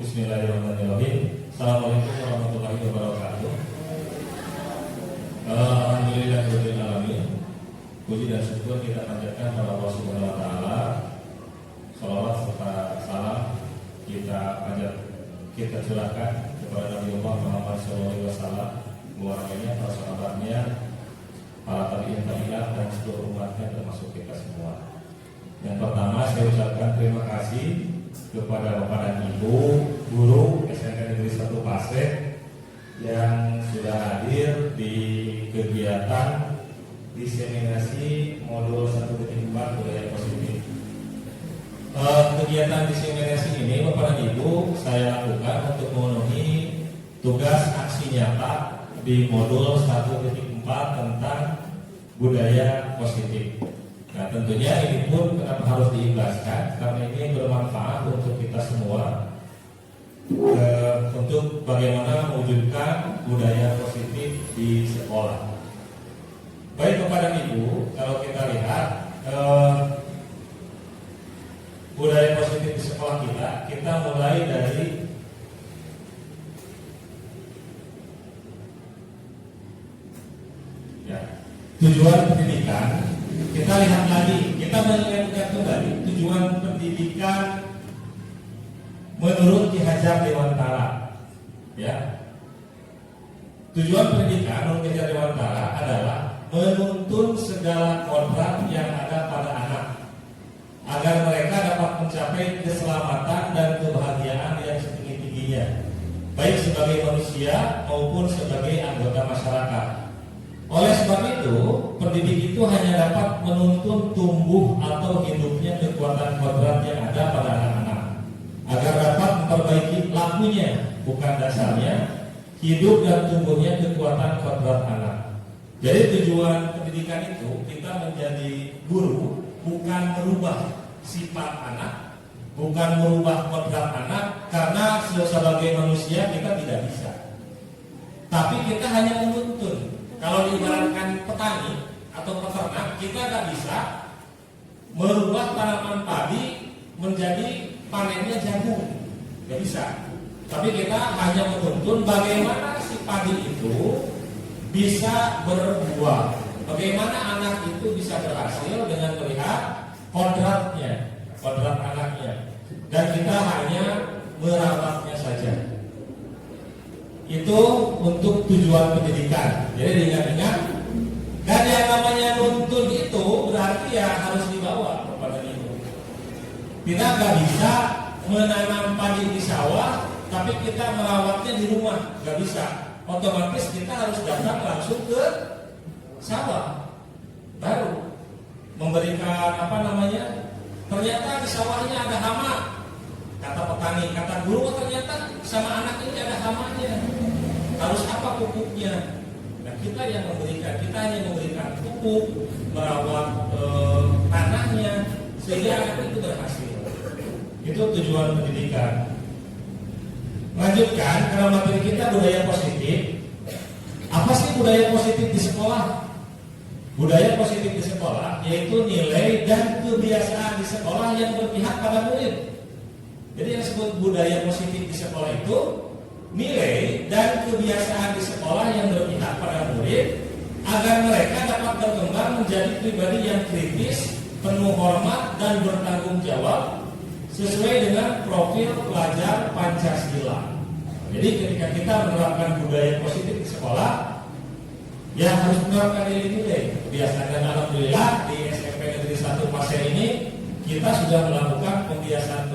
Bismillahirrahmanirrahim. Assalamualaikum warahmatullahi wabarakatuh. Alhamdulillahirrahmanirrahim. Puji dan syukur kita panjatkan kepada Allah Subhanahu wa taala. Salawat serta salam kita curahkan kepada Nabi Muhammad SAW, keluarganya, para sahabatnya, para tabi'in dan seluruh umatnya termasuk kita semua. Yang pertama saya ucapkan terima kasih kepada Bapak dan Ibu guru SMK Negeri 1 Pasek yang sudah hadir di kegiatan diseminasi modul 1.4 budaya positif. Kegiatan diseminasi ini Bapak dan Ibu saya lakukan untuk memenuhi tugas aksi nyata di modul 1.4 tentang budaya positif. Nah tentunya ini pun kenapa harus diikhlaskan, karena ini bermanfaat untuk kita semua untuk bagaimana mewujudkan budaya positif di sekolah. Baik kepada Ibu, kalau kita lihat budaya positif di sekolah kita mulai dari tujuan pendidikan. Kita lihat lagi, kita mengingatkan kembali tujuan pendidikan menurut Ki Hajar Dewantara. Ya, tujuan pendidikan menurut Ki Hajar Dewantara adalah menuntun segala kodrat yang ada pada anak agar mereka dapat mencapai keselamatan dan kebahagiaan yang setinggi-tingginya, baik sebagai manusia maupun sebagai anggota masyarakat. Oleh sebab itu, pendidik itu hanya dapat menuntun tumbuh atau hidupnya kekuatan kodrat yang ada pada anak-anak agar dapat memperbaiki lakunya, bukan dasarnya, hidup dan tumbuhnya kekuatan kodrat anak. Jadi tujuan pendidikan itu kita menjadi guru bukan merubah sifat anak, bukan merubah kodrat anak, karena sebagai manusia kita tidak bisa. Tapi kita hanya menuntun. Kalau diibaratkan petani atau peternak, kita nggak bisa merubah tanaman padi menjadi panennya jagung, nggak bisa. Tapi kita hanya menuntun bagaimana si padi itu bisa berbuah, bagaimana anak itu bisa berhasil dengan melihat kodrat anaknya, dan kita hanya merawatnya saja. Itu untuk tujuan pendidikan. Jadi diingat-ingat. Dan yang namanya nuntun itu berarti ya harus dibawa kepada ibu. Kita nggak bisa menanam padi di sawah, tapi kita merawatnya di rumah, nggak bisa. Otomatis kita harus datang langsung ke sawah, baru memberikan ternyata di sawahnya ada hama. Kata petani, kata guru, ternyata sama anak ini ada hamanya. Harus apa pupuknya? Nah kita yang memberikan, kita hanya memberikan pupuk, merawat tanahnya sehingga anak itu berhasil. Itu tujuan pendidikan. Lanjutkan, karena materi kita budaya positif. Apa sih budaya positif di sekolah? Budaya positif di sekolah yaitu nilai dan kebiasaan di sekolah yang berpihak pada murid. Jadi yang disebut budaya positif di sekolah itu nilai dan kebiasaan di sekolah yang berpihak pada murid agar mereka dapat berkembang menjadi pribadi yang kritis, penuh hormat dan bertanggung jawab sesuai dengan profil pelajar Pancasila. Jadi ketika kita menerapkan budaya positif di sekolah, ya harus menerapkan nilai-nilai kebiasaan. Dan alhamdulillah di SMP Negeri 1 Pasir ini kita sudah melakukan pembiasaan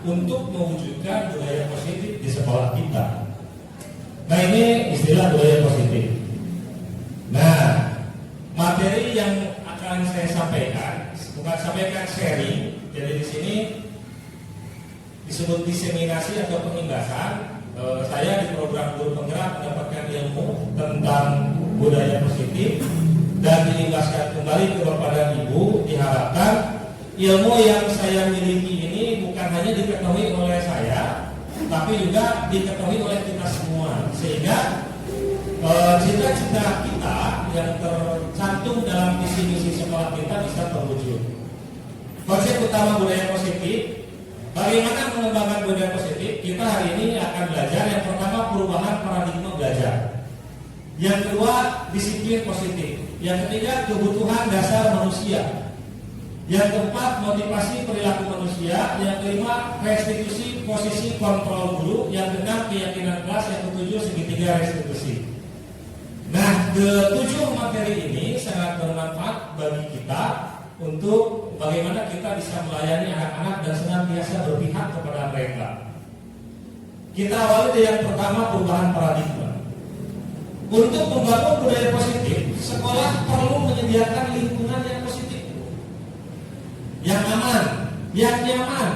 untuk mewujudkan budaya positif di sekolah kita. Nah ini istilah budaya positif. Nah materi yang akan saya sampaikan, bukan sampaikan sharing. Jadi di sini disebut diseminasi atau pengimbasan. Saya di program guru penggerak mendapatkan ilmu tentang budaya positif dan diimbaskan kembali ke Bapak dan Ibu. Diharapkan ilmu yang saya miliki ini bukan hanya diketahui oleh saya, tapi juga diketahui oleh kita semua, sehingga cita-cita kita yang tercantum dalam visi misi sekolah kita bisa terwujud. Konsep utama budaya positif Bagaimana mengembangkan budaya positif? Kita hari ini akan belajar yang pertama perubahan paradigma belajar. Yang kedua disiplin positif. Yang ketiga kebutuhan dasar manusia. Yang keempat motivasi perilaku manusia. Yang kelima restitusi posisi kontrol guru. Yang keenam keyakinan kelas. Yang ketujuh segitiga restitusi. Nah, ketujuh materi ini sangat bermanfaat bagi kita untuk bagaimana kita bisa melayani anak-anak dan senantiasa berpihak kepada mereka. Kita awali dengan yang pertama perubahan paradigma. Untuk membangun budaya positif, sekolah perlu menyediakan lingkungan yang positif, yang aman, yang nyaman,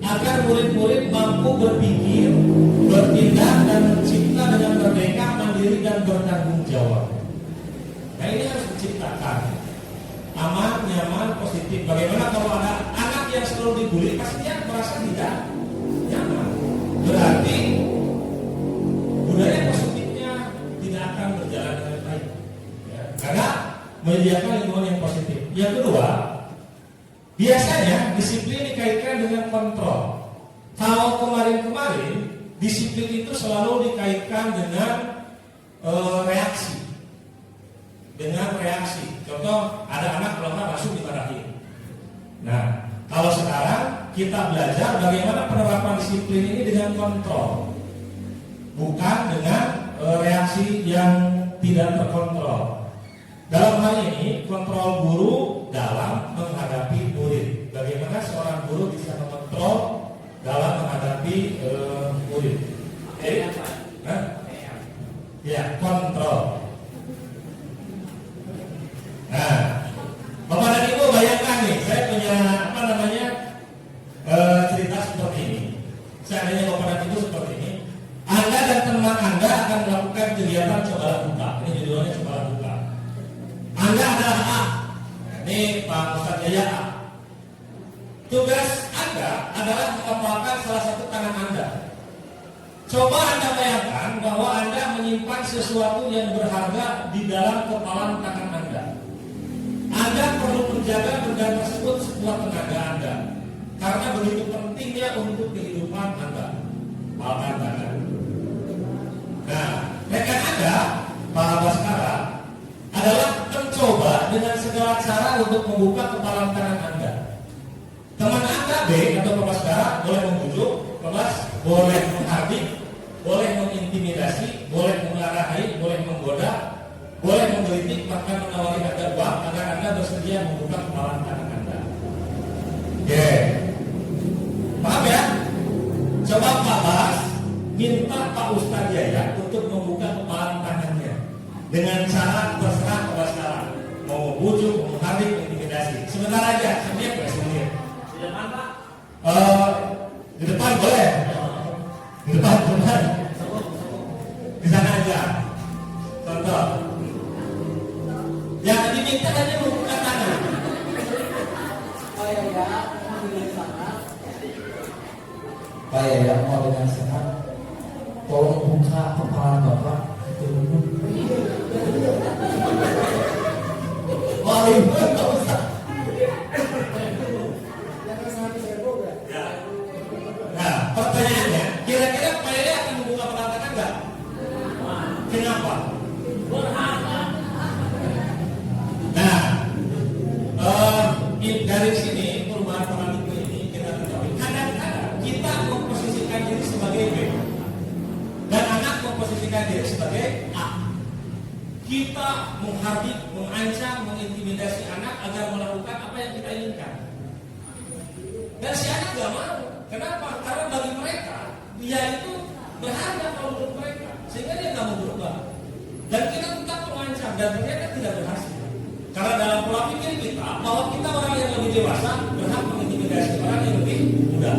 agar murid-murid mampu berpikir, bertindak dan mencipta dengan merdeka, mandiri dan bertanggung jawab. Nah, ini harus diciptakan aman, nyaman, positif. Bagaimana kalau ada anak yang selalu dibully, pasti dia merasa tidak nyaman. Berarti budaya positifnya tidak akan berjalan dengan baik, ya, karena menyediakan lingkungan yang positif. Yang kedua, biasanya disiplin dikaitkan dengan kontrol. Kalau kemarin-kemarin disiplin itu selalu dikaitkan dengan reaksi. Dengan reaksi. Contoh, ada anak kalau nggak masuk dimarahin. Nah, kalau sekarang kita belajar bagaimana penerapan disiplin ini dengan kontrol, bukan dengan reaksi yang tidak terkontrol. Dalam hal ini, kontrol guru dalam menghadapi murid. Bagaimana seorang guru bisa mengontrol dalam menghadapi murid? Ya, kontrol. Nah, Bapak dan Ibu bayangkan nih, saya punya cerita seperti ini. Seandainya Bapak dan Ibu seperti ini, Anda dan teman Anda akan melakukan kegiatan cobalah buka. Ini judulnya cobalah buka. Anda adalah A. Ini Pak Ustadz Jaya A. Tugas Anda adalah menghafalkan salah satu tangan Anda. Coba Anda bayangkan bahwa Anda menyimpan sesuatu yang berharga di dalam kepalan tangan Anda. Anda perlu menjaga benda tersebut sekuat tenaga Anda, karena begitu pentingnya untuk kehidupan Anda. Papan tangan. Nah, rekan Anda, Pak Baskara, adalah mencoba dengan segala cara untuk membuka kepalan tangan Anda. Teman Anda B atau Pak Baskara boleh membujuk, boleh menghardik, boleh mengintimidasi, boleh memarahi, boleh menggoda, boleh menggelitik, bahkan menawari Anda uang agar Anda bersedia membuka kepalan tangan Anda. Oke, paham ya? Coba Pak Bas minta Pak Ustadz Jaya untuk membuka kepalan tangannya dengan cara terserah Pak Baskara, mau membujuk, mau menghardik, mengintimidasi. Sebentar aja, sebentar. Di depan Pak? Di depan boleh. Di depan. Di sana aja. Contoh. Yang diminta hanya membuka tangan. Pak Yaya mau dengan senang, tolong buka kepala Bapak. Nah, pertanyaannya, kira-kira Pak Yaya akan membuka kepala tangan enggak? Kenapa? Dari sini perubahan paradigma ini kita ketahui. Kadang-kadang kita memposisikan diri sebagai B dan anak memposisikan diri sebagai A. Kita menghardik, mengancam, mengintimidasi anak agar melakukan apa yang kita inginkan. Dan si anak gak mau. Kenapa? Karena bagi mereka dia itu berharga kalau menurut mereka, sehingga dia gak mau berubah. Dan kita tetap mengancam dan ternyata tidak berhasil. Karena dalam pola pikir kita bahwa kita orang yang lebih dewasa berhak mengintimidasi orang yang lebih muda,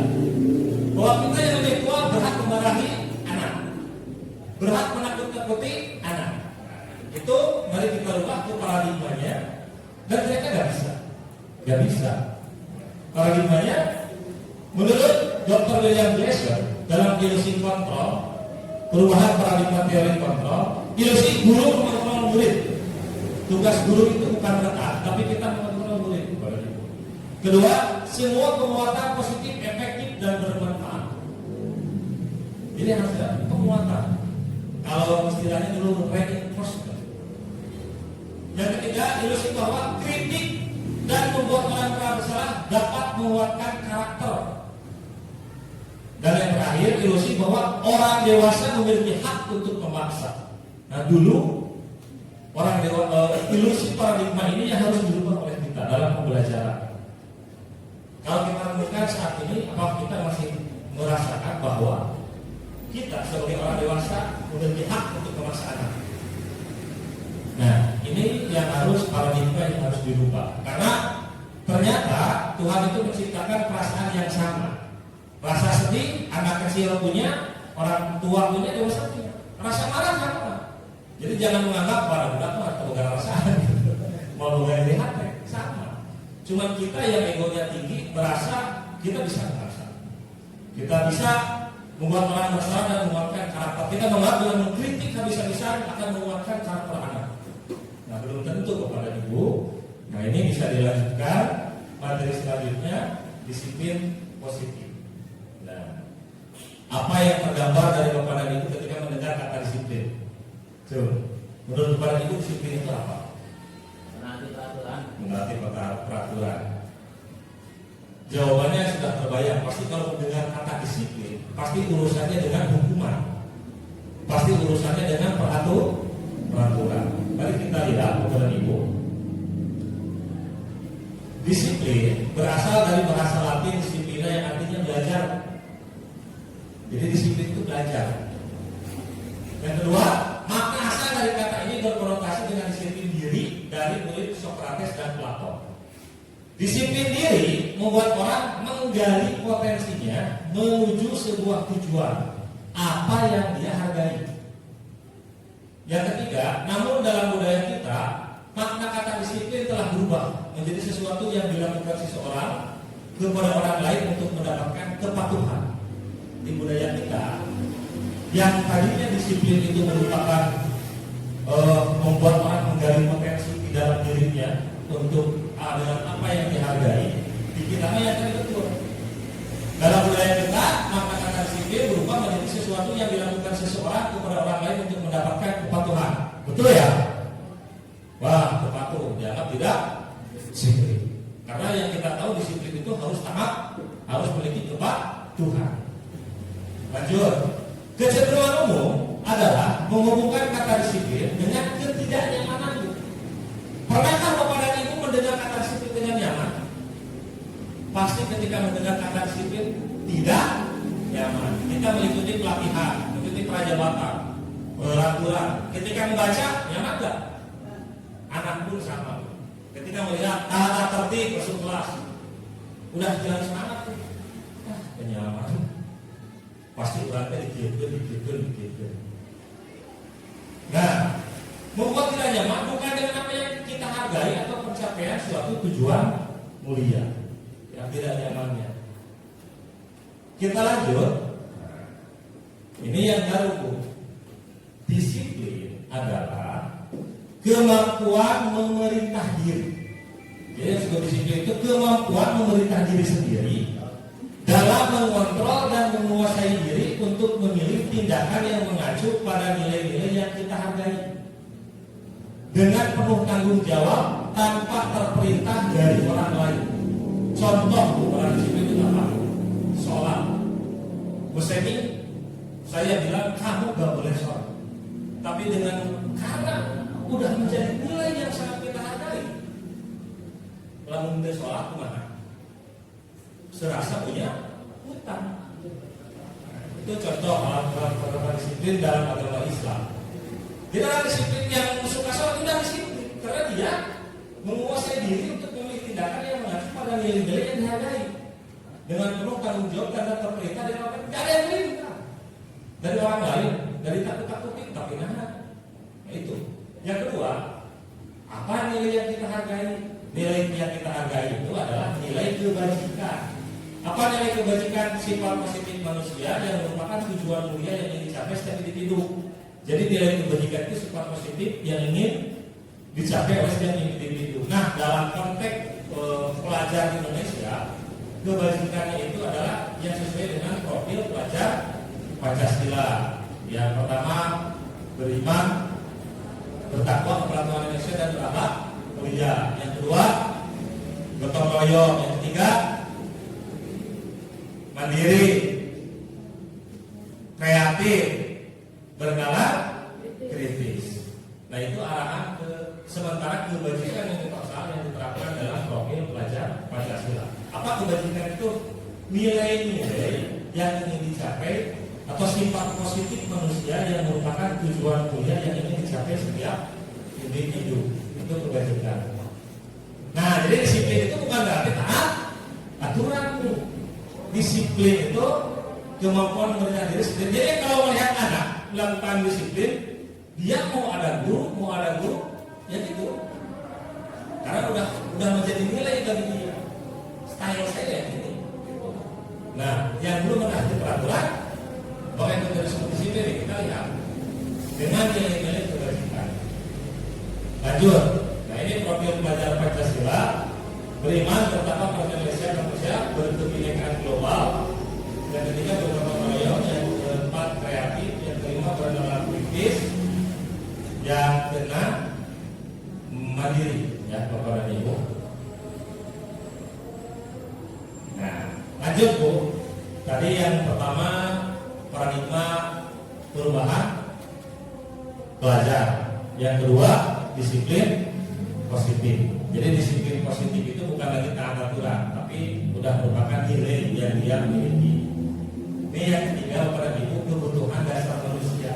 bahwa kita yang lebih tua berhak memarahi anak, berhak menakut-nakuti anak. Itu mari kita rubah ke paradigmanya, dan ternyata nggak bisa. Paradigmanya menurut Dr. William Glasser dalam ilusi kontrol, perubahan paradigma teori kontrol, ilusi guru mengontrol murid. Tugas guru itu bukan retak, tapi kita mengontrol murid. Kedua, semua penguatan positif, efektif dan bermanfaat. Jadi harus ada penguatan. Kalau istilahnya dulu reinforcement. Yang ketiga, ilusi bahwa kritik dan membuat orang merasa bersalah dapat menguatkan karakter. Dan yang terakhir, ilusi bahwa orang dewasa memiliki hak untuk memaksa. Nah dulu ilusi paradigma ini yang harus dirubah oleh kita dalam pembelajaran. Kalau kita menemukan saat ini, apakah kita masih merasakan bahwa kita sebagai orang dewasa memiliki hak untuk memaksa anak? Nah, ini yang harus paradigma yang harus dirubah. Karena ternyata Tuhan itu menciptakan perasaan yang sama. Rasa sedih anak kecil punya, orang tua punya, dewasa punya. Rasa marah sama. Jadi jangan menganggap para budak atau bukan perasaan. Mau bukan dari hati, sama. Cuma kita yang egonya tinggi merasa kita bisa merasa. Kita bisa membuat orang bersalah dan menguatkan karakter. Kita menganggap dengan mengkritik habis-habisan akan menguatkan karakter anak. Nah belum tentu kepada ibu. Nah ini bisa dilanjutkan materi selanjutnya, disiplin positif. Nah apa yang tergambar dari bapak dan ibu ketika mendengar kata disiplin? Menurut bapak dan ibu disiplin itu apa? Menaati peraturan. Jawabannya sudah terbayang. Pasti kalau mendengar kata disiplin, pasti urusannya dengan hukuman, pasti urusannya dengan peraturan. Mari kita lihat bapak dan ibu. Disiplin berasal dari bahasa Latin disiplina yang artinya belajar. Jadi disiplin itu belajar. Yang kedua, makna asal dari kata ini berkonotasi dengan disiplin diri dari murid Sokrates dan Plato. Disiplin diri membuat orang menggali potensinya menuju sebuah tujuan apa yang dia hargai. Yang ketiga, namun dalam budaya kita makna kata disiplin telah berubah menjadi sesuatu yang dilakukan seseorang kepada orang lain untuk mendapatkan kepatuhan. Di budaya kita yang tadinya disiplin itu merupakan membuat orang menggali potensi di dalam dirinya untuk dengan apa yang dihargai, di kita yang tadi betul. Dalam budaya kita, makna kata disiplin berubah menjadi sesuatu yang dilakukan seseorang kepada orang lain untuk mendapatkan kepatuhan. Betul ya? Wah, kepatuh dianggap tidak disiplin. Karena yang kita tahu disiplin itu harus taat, harus memiliki kepatuhan. Lanjut. Kecenderungan umum adalah menghubungkan kata disiplin dengan ketidaknyamanan. Pernahkah bapak dan ibu mendengar kata disiplin dengan nyaman? Pasti ketika mendengar kata disiplin tidak nyaman. Kita mengikuti pelatihan, mengikuti prajabatan, peraturan. Ketika membaca nyaman gak? Anak pun sama. Ketika melihat tata tertib masuk kelas, udah jalan semangat tuh. Nyaman. Pasti berarti dikit. Nah, membuat tidak nyaman bukan dengan apa yang kita hargai atau pencapaian suatu tujuan mulia. Yang tidak nyamannya. Kita lanjut. Ini yang baru, Bu. Disiplin adalah kemampuan memerintah diri. Jadi yang disebut disiplin itu kemampuan memerintah diri sendiri dalam mengontrol dan menguasai diri untuk memilih tindakan yang mengacu pada nilai-nilai yang kita hargai dengan penuh tanggung jawab tanpa terperintah dari orang lain. Contoh bukan disiplin itu apa? Sholat. Ini saya bilang kamu gak boleh sholat, tapi karena udah menjadi nilai yang sangat kita hargai, lalu dia sholat kemana? Serasa punya hutang. Itu contoh alat disiplin dalam agama Islam. Di dalam disiplin yang suka sholat tidak disiplin karena dia menguasai diri untuk memilih tindakan yang mengacu pada nilai-nilai yang dihargai dengan penuh tanggung jawab dan terperintah dari orang lain. Tidak ada yang perintah dari orang lain, dari takut-takutin tapi nah itu. Yang kedua, apa nilai yang kita hargai? Nilai yang kita hargai itu adalah nilai kebajikan. Apa nilai kebajikan? Sifat positif manusia yang merupakan tujuan mulia yang ingin dicapai setiap individu. Jadi nilai kebajikan itu sifat positif yang ingin dicapai oleh setiap individu. Nah, dalam konteks pelajar Indonesia, kebajikannya itu adalah yang sesuai dengan profil pelajar Pancasila. Yang pertama, beriman, bertakwa kepada Tuhan Indonesia dan berakhlak mulia. Yang kedua, gotong royong. Yang ketiga, mandiri, kreatif, bernalar, kritis. Nah, itu arahan sementara kebajikan yang diterapkan dalam profil pelajar Pancasila. Apa kebajikan itu? Nilai-nilai yang ingin dicapai atau sifat positif manusia yang merupakan tujuan mulia yang ingin dicapai setiap individu. Itu kebajikan. Nah, jadi disiplin itu bukan berarti taat aturan. Disiplin itu kemampuan melihat diri sendiri. Jadi kalau melihat anak melakukan disiplin, dia mau ada guru, ya gitu. Karena udah menjadi nilai bagi dia. Style saya ini. Nah, yang belum menaati peraturan, bahwa itu dari sebuah disiplin kita lihat dengan nilai-nilai kebajikan. Lanjut. Nah, ini profil pelajar Pancasila. Beriman, bertakwa kepada Indonesia dan Malaysia, berkebinekaan global. Yang ketiga, bergotong royong. Yang keempat, kreatif. Yang kelima, bernalar kritis. Yang keenam, mandiri, ya Bapak dan Ibu. Nah, lanjut Bu. Tadi yang pertama paradigma perubahan pelajar. Yang kedua, disiplin positif. Jadi disiplin positif itu bukan lagi taat aturan, tapi sudah merupakan nilai yang dia miliki. Ini yang ketiga Bapak dan Ibu, kebutuhan dasar manusia.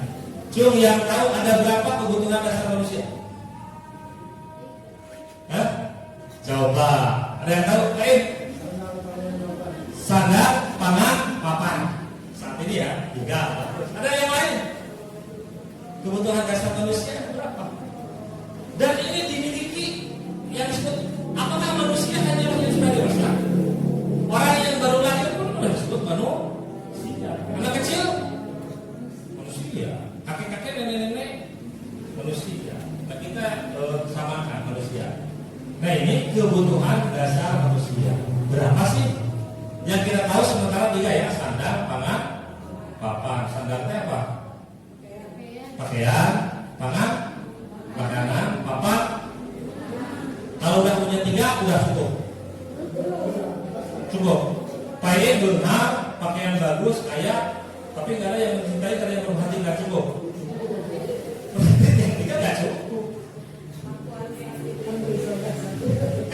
Cung yang tahu ada berapa kebutuhan dasar manusia? Hah? Coba. Ada yang tahu? Lain? Sandar, pangan, papan. Saat ini ya, 3. Ada yang lain? Kebutuhan dasar manusia berapa? Dan ini dimiliki yang disebut, apakah manusia hanya yang sudah dewasa? Orang yang baru lahir pun disebut manusia. Anak kecil manusia, kakek-kakek, nenek-nenek manusia. Nah, kita samakan manusia. Nah, ini kebutuhan dasar manusia. Berapa sih? Yang kita tahu sementara 3 ya, sandar, pangan, papan. Sandarnya apa? Pakaian, pangan, makanan, papan. Kalau udah punya 3, udah cukup. Cukup. Pakai benar, pakaian bagus, kaya, tapi nggak ada yang mencintai, nggak ada yang berhati, nggak cukup. Yang 3 nggak cukup.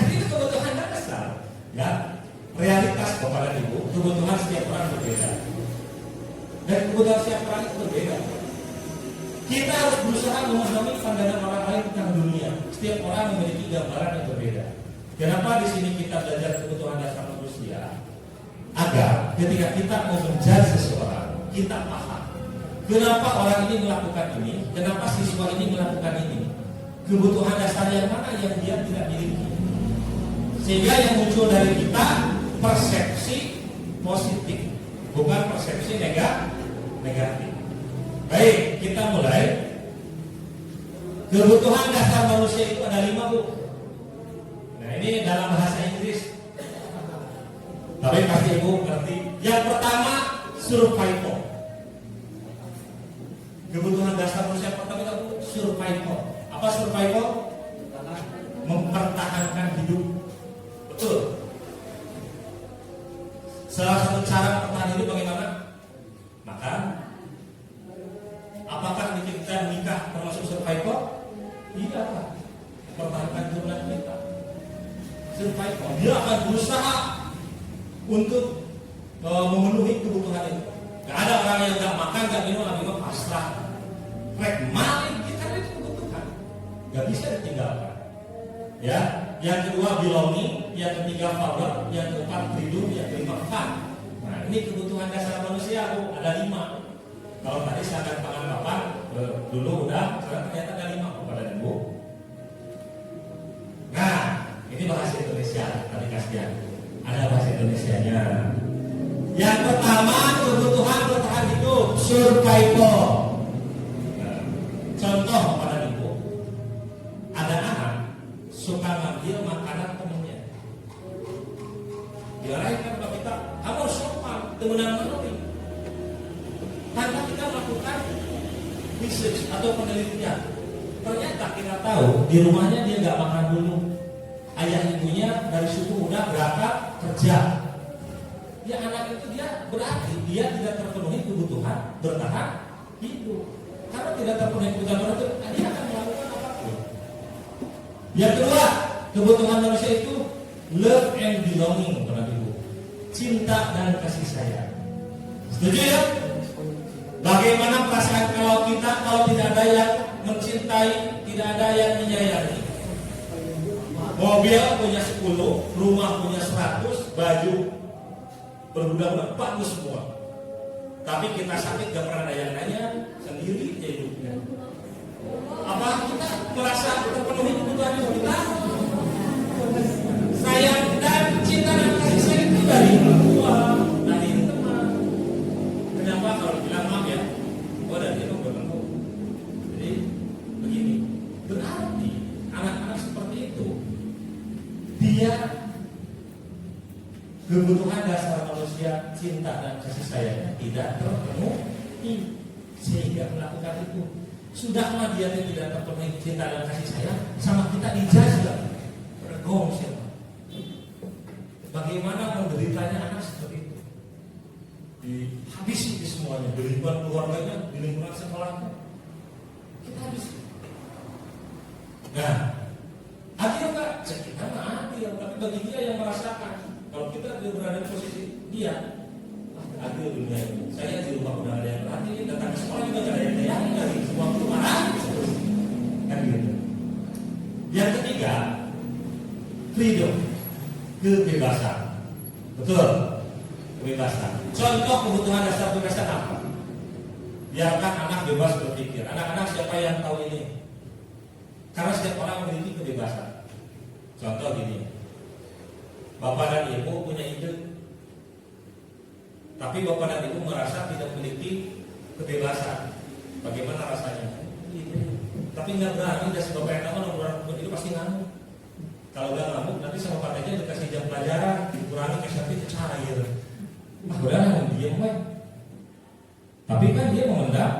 Itu kebutuhan dasar, ya. Realitas Bapak dan Ibu, kebutuhan setiap orang berbeda. Dan kebutuhan setiap orang itu berbeda. Kita harus berusaha memahami pandangan orang lain tentang dunia. Setiap orang memiliki gambaran yang berbeda. Kenapa di sini kita belajar kebutuhan dasar manusia? Agar ketika kita mau menjudge seseorang, kita paham kenapa orang ini melakukan ini, kenapa siswa ini melakukan ini. Kebutuhan dasar yang mana yang dia tidak miliki. Sehingga yang muncul dari kita persepsi positif, bukan persepsi negatif. Baik, kita mulai. Kebutuhan dasar manusia itu ada 5 Bu. Nah, ini dalam bahasa Inggris, tapi pasti Ibu ngerti. Yang pertama, survival. Kebutuhan dasar manusia pertama itu survival. Apa survival? Mempertahankan hidup. Betul. Salah satu cara bertahan hidup bagaimana? Makan. Apakah kita nikah termasuk survival? Iya, Pak. Pertahankan keturunan kita. Survival. Dia akan berusaha untuk memenuhi kebutuhan itu. Gak ada orang yang gak makan, gak minum, lagi pasrah. Rek maling, kita itu kebutuhan. Gak bisa ditinggalkan. Ya. Yang kedua belonging, yang ketiga power, yang keempat freedom, yang kelima fun. Nah, ini kebutuhan dasar manusia Bu, ada 5. Kalau tadi sandar pangan papan dulu udah, sekarang ternyata ada 5 kepada Ibu. Nah, ini bahasa Indonesia tadi kasihan. Ada bahasa Indonesianya. Yang pertama kebutuhan bertahan hidup, survival. Nah, contoh kepada Ibu, ada anak suka ngambil makanan temennya. research atau penelitian. Ternyata kita tahu di rumahnya dia nggak makan dulu. Ayah ibunya dari suku muda berangkat kerja. Ya anak itu dia berarti dia tidak terpenuhi kebutuhan bertahan hidup. Karena tidak terpenuhi kebutuhan bertahan hidup, dia akan melakukan apapun. Yang kedua, kebutuhan manusia itu love and belonging, Bapak Ibu. Cinta dan kasih sayang. Setuju ya? Bagaimana perasaan kalau kita kalau tidak ada yang mencintai, tidak ada yang menyayangi? Mobil punya 10, rumah punya 100, baju berbudak-budak bagus semua. Tapi kita sakit gak pernah ada yang nanya, sendiri aja hidupnya. Apa kita merasa terpenuhi kebutuhan hidup kita? Sayang dan cinta dan kasih sayang itu dari orang tua, dari teman. Kenapa kalau bilang maaf ya? Oh dari itu bertemu. Jadi begini, berarti anak-anak seperti itu dia kebutuhan dasar manusia cinta dan kasih sayangnya tidak terpenuhi sehingga melakukan itu. Sudahlah dia tidak terpenuhi cinta dan kasih sayang, sama kita dijajah, bergong siapa? Bagaimana menderitanya anak seperti itu? Dihabisi di semuanya, di lingkungan keluarganya, di lingkungan sekolahnya, kita habisi. Nah, adil nggak? Kita nggak adil, tapi bagi dia yang merasakan. Kalau kita berada di posisi dia, adil dunia ini. Saya di rumah udah ada yang perhatiin, datang ke sekolah juga nggak ada yang sayang, dari semua rumah kan gitu. Yang ketiga, freedom, kebebasan. Betul, kebebasan. Contoh kebutuhan dasar kebebasan apa? Biarkan anak bebas berpikir. Anak-anak siapa yang tahu ini? Karena setiap orang memiliki kebebasan. Contoh gini, bapak dan ibu punya ide, tapi bapak dan ibu merasa tidak memiliki kebebasan. Bagaimana rasanya? Tapi nggak berani, dan sebab yang tahu nomor itu pasti ngamuk. Kalau nggak ngamuk, nanti sama partainya dikasih jam pelajaran, dikurangi kesehatan cair. Nah, udah diam weh. Tapi kan dia mengendap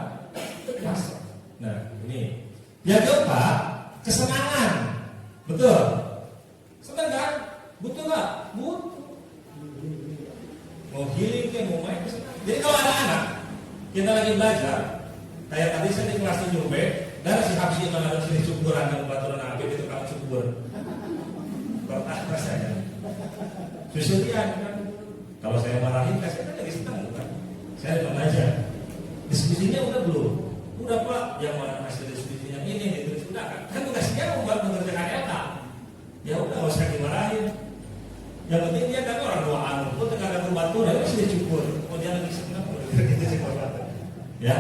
masa. Nah, ini. Yang keempat, kesenangan. Betul. Senang kan? Butuh nggak? Butuh. Mau healing ke, mau main. Jadi kalau ada anak, kita lagi belajar. Kayak tadi saya di kelas 7B, dan si Habsi itu ada sini syukuran dan peraturan Habib itu kamu syukur. Bertahta saya. Susulian kan. Kalau saya marahin, saya kan lagi senang bukan? Saya belum aja. Diskusinya udah belum? Udah Pak, yang mana hasil diskusinya ini itu sudah kan? Kan tugasnya membuat mengerjakan eta. Ya udah nggak usah dimarahin. Yang penting dia kan orang doaan, pun tenaga pembantu, dia pasti dicukur. Oh dia lagi senang, gitu sih kalau kata. Ya.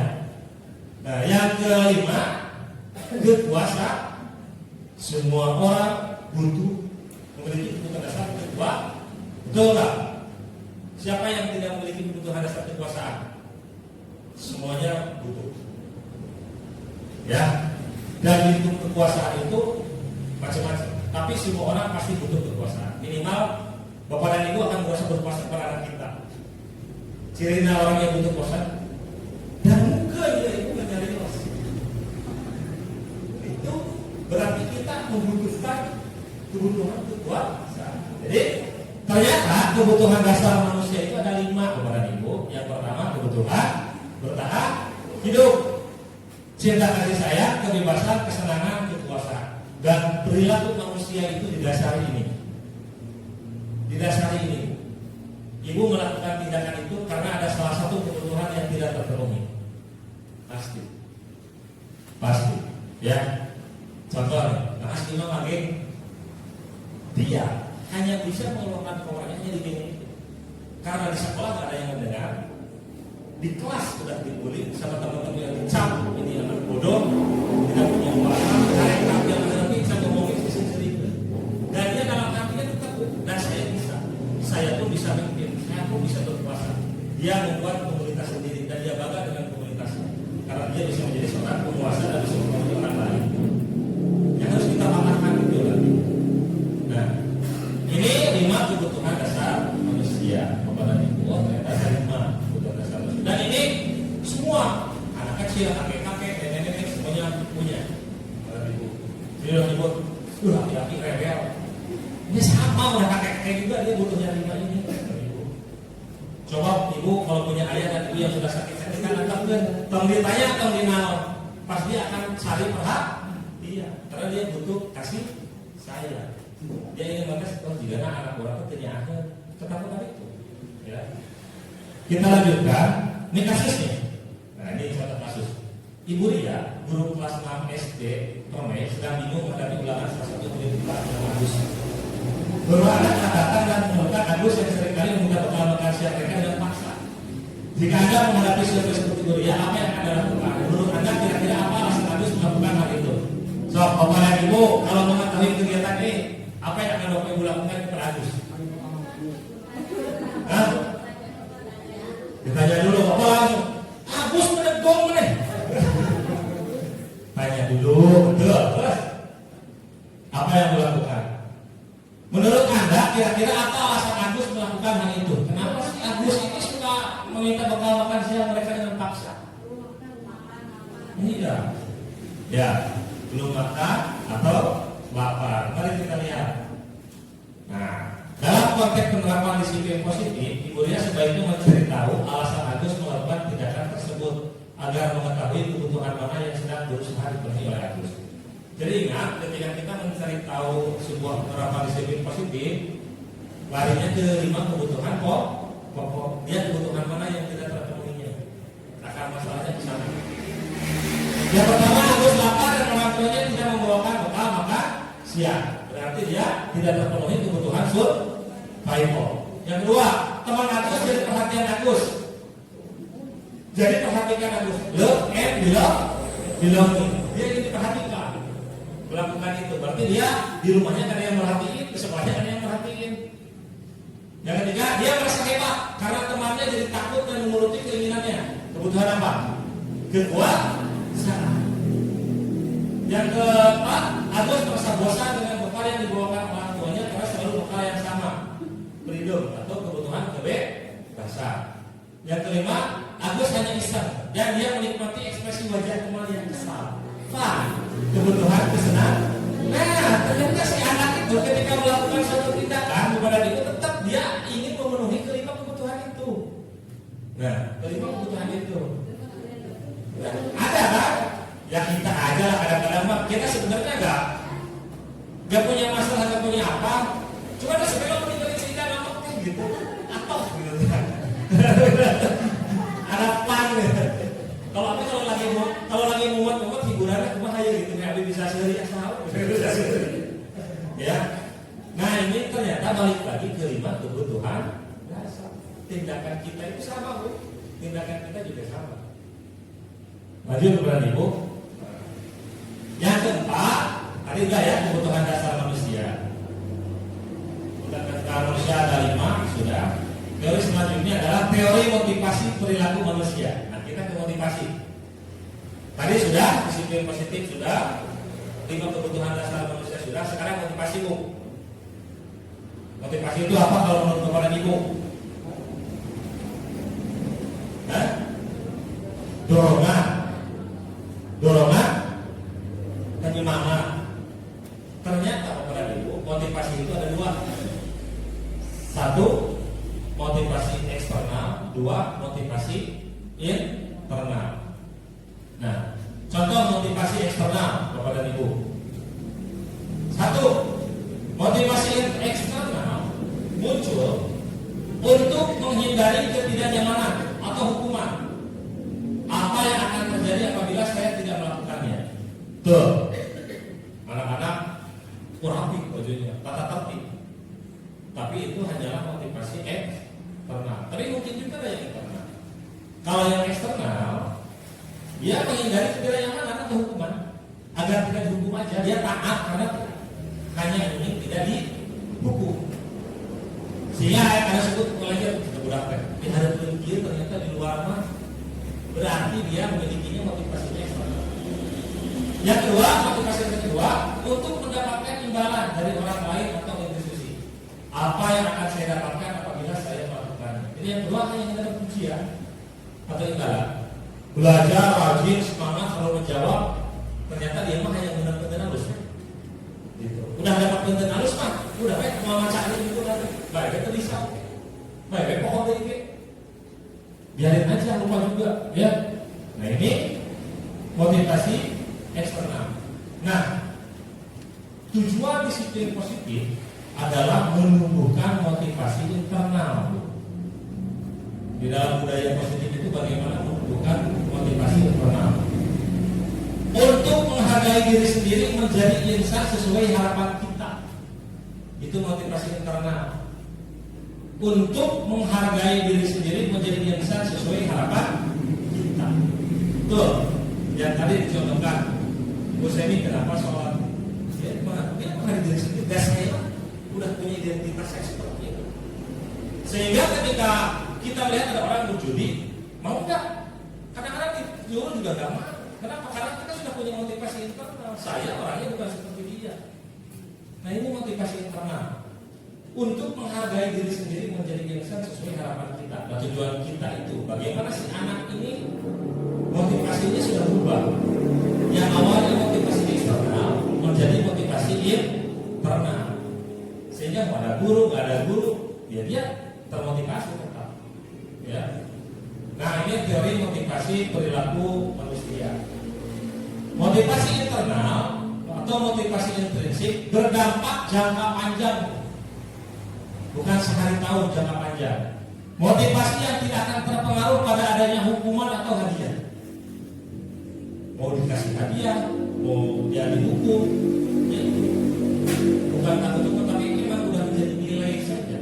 Nah yang kelima, kekuasaan. Semua orang butuh memiliki kebutuhan dasar kekuasaan. Betul nggak? Siapa yang tidak memiliki kebutuhan dasar kekuasaan? Semuanya butuh. Ya. Dan itu kekuasaan itu macam-macam. Tapi semua orang pasti butuh kekuasaan. Minimal bapak dan ibu akan merasa berkuasa kepada anak kita. Ciri orang yang butuh kuasa dan mungkin ya ibu mencari kuasa. Itu berarti kita membutuhkan kebutuhan kekuasaan. Jadi ternyata kebutuhan dasar manusia itu ada 5 bapak dan ibu. Yang pertama kebutuhan bertahan hidup, cinta kasih sayang, kebebasan, kesenangan, kekuasaan. Dan perilaku manusia itu didasari ini. Didasari ini. Ibu melakukan tindakan itu karena ada salah satu kebutuhan yang tidak terpenuhi. Pasti. Pasti. Ya. Contohnya, nah Imam Ageng dia hanya bisa mengeluarkan keluarganya di gini. Karena di sekolah gak ada yang mendengar. Di kelas sudah dibully sama teman-teman yang dicap, ini anak bodoh, tidak punya kuasa, karena yang menghadapi bisa ngomongin sendiri. Dan dia dalam hatinya tetap, dan saya pun bisa memimpin, saya pun bisa berkuasa. Dia membuat komunitas sendiri dan dia bangga dengan komunitasnya, karena dia bisa menjadi seorang penguasa dan bisa membantu orang lain. Yang harus kita pahamkan itu lagi. Nah, ini 5 kebutuhan dasar manusia. Kepada ibu, ternyata ada 5 kebutuhan dasar manusia. Dan ini semua anak kecil, kakek-kakek, nenek laki-laki rebel. Ini sama udah kakek juga dia butuhnya 5 ini. Coba ibu kalau punya ayah dan ibu yang sudah sakit kan anggapkan tong ditanya tong dinaon, pas dia akan cari perhatian karena dia butuh kasih sayang. Dia ingin menges, oh jika anak orang itu tanya ketakutan itu. Ya. Kita lanjutkan, ini kasusnya. Nah ini contoh kasus. Ibu Ria, guru kelas 6 SD Permai, sedang bingung menghadapi ulangan salah satu murid kelas yang Agus. Guru anak datang dan menemukan Agus yang seringkali meminta bekal-bekal siap mereka dengan paksa. Jika Anda menghadapi situasi seperti Ibu Ria, apa yang Anda lakukan? Menurut Anda kira-kira apa alasan Agus melakukan hal itu? So, Bapak dan Ibu, kalau mengetahui kegiatan ini, apa yang akan Bapak Ibu lakukan kepada Agus? Hah? Ditanya dulu, apa langsung? Agus menegong meneh. Tanya dulu, betul. Terus apa yang dilakukan? Menurut Anda kira-kira apa alasan Agus melakukan hal itu? Kenapa sih Agus ini suka meminta bekal makan siang mereka dengan paksa? Iya. Ya, belum makan atau lapar. Mari kita lihat. Nah, dalam konteks penerapan disiplin positif, Ibu Ria sebaiknya mencari tahu alasan Agus melakukan tindakan tersebut agar mengetahui kebutuhan mana yang sedang berusaha dipenuhi oleh Agus. Jadi ingat, ketika kita mencari tahu sebuah penerapan disiplin positif, larinya ke 5 kebutuhan pokok. Dia kebutuhan mana yang tidak terpenuhinya. Akar masalahnya di sana. Yang pertama, Agus lapar dan orang tuanya tidak membawakan bekal makan siang. Berarti dia tidak terpenuhi kebutuhan survival. Yang kedua, teman Agus jadi perhatian Agus. Jadi perhatikan Agus. Love and belonging. Dia ingin diperhatikan. Melakukan itu. Berarti dia di rumahnya kan yang merhatiin, di sekolahnya kan yang merhatiin. Yang ketiga, dia merasa hebat karena temannya jadi takut dan menuruti keinginannya. Kebutuhan apa? Kekuasaan. Yang keempat, Agus merasa bosan dengan bekal yang dibawakan orang tuanya karena selalu bekal yang sama, freedom atau kebutuhan kebebasan. Yang kelima, Agus hanya iseng dan dia menikmati ekspresi wajah teman yang kesal. Kebutuhan kesenangan. Nah, ternyata si anak itu ketika melakukan suatu tindakan kepada itu tetap dia ingin memenuhi kelima kebutuhan itu. Nah, kelima kebutuhan itu. Nah, ada kan? Ya kita aja lah kadang-kadang mah kita sebenarnya gak punya masalah, gak punya apa. Cuma ada sebelum meninggalin cerita nama gitu. Atau gitu kan. Ada pan gitu. Kalau lagi muat hiburannya cuma aja gitu kayak bisa sehari asal. Ya. Nah, ini ternyata balik lagi ke 5 kebutuhan dasar. Tindakan kita itu sama, Bu. Tindakan kita juga sama. Maju kepada Ibu. Yang keempat, tadi enggak ya kebutuhan dasar manusia. Kebutuhan dasar manusia ada 5 sudah. Teori selanjutnya adalah teori motivasi perilaku manusia. Nah, kita ke motivasi. Tadi sudah disiplin positif sudah, 5 kebutuhan dasar manusia sudah. Sekarang motivasi, Bu. Motivasi itu apa kalau menurut kepada Ibu? Hah? Dorongan, penyemangat. Ternyata kepada Ibu, motivasi itu ada 2. 1, motivasi eksternal, 2, motivasi internal. Nah, contoh motivasi eksternal kepada Ibu. 1, motivasi eksternal muncul untuk menghindari ketidaknyamanan atau hukuman. Apa yang akan terjadi apabila saya tidak melakukannya? Tuh, anak-anak rapi bajunya, tata tertib. Tapi itu hanyalah motivasi eksternal. Tapi mungkin juga ada yang internal. Kalau yang eksternal, dia menghindari ketidaknyamanan atau hukuman agar tidak dihukum aja. Dia taat karena hanya ingin tidak dihukum. Sehingga ada sebut pelajar budak di hadap dia ternyata di luar mah berarti dia memilikinya motivasi eksternal. Yang kedua, motivasi kedua untuk mendapatkan imbalan dari orang lain atau institusi. Apa yang akan saya dapatkan apabila saya melakukannya? Jadi yang kedua hanya dapat pujian atau imbalan. Belajar, rajin, semangat, selalu menjawab. Ternyata dia mah hanya benar-benar harusnya. Gitu. Udah dapat konten halus mah, udah baik mau cari itu nanti. Baik itu bisa. Baik pokok ini. Biarin aja lupa juga, ya. Nah ini motivasi eksternal. Nah, tujuan disiplin positif adalah menumbuhkan motivasi internal. Di dalam budaya positif itu bagaimana menumbuhkan motivasi internal. Untuk menghargai diri sendiri menjadi insan sesuai harapan kita. Itu motivasi internal. Untuk menghargai diri sendiri menjadi insan sesuai harapan kita. Tuh, yang tadi dicontohkan Bu Semi kenapa sholat? Dia menghargai diri sendiri. Dan saya udah punya identitas saya seperti itu. Sehingga ketika kita melihat ada orang berjudi, mau nggak? Kadang-kadang dijual juga nggak mau. Kenapa? Karena kita sudah punya motivasi internal. Saya orangnya bukan seperti dia. Nah ini motivasi internal. Untuk menghargai diri sendiri menjadi insan sesuai harapan kita. Nah, tujuan kita itu bagaimana si anak ini motivasinya sudah berubah. Yang awalnya motivasi eksternal menjadi motivasi internal. Sehingga nggak ada guru, ya dia termotivasi tetap. Ya. Nah ini teori motivasi perilaku manusia. Motivasi internal atau motivasi intrinsik berdampak jangka panjang. Bukan sehari tahun, jangka panjang. Motivasi yang tidak akan terpengaruh pada adanya hukuman atau hadiah. Mau dikasih hadiah, mau dia dihukum, ya. Bukan takut-takut, tapi memang sudah menjadi nilai saja.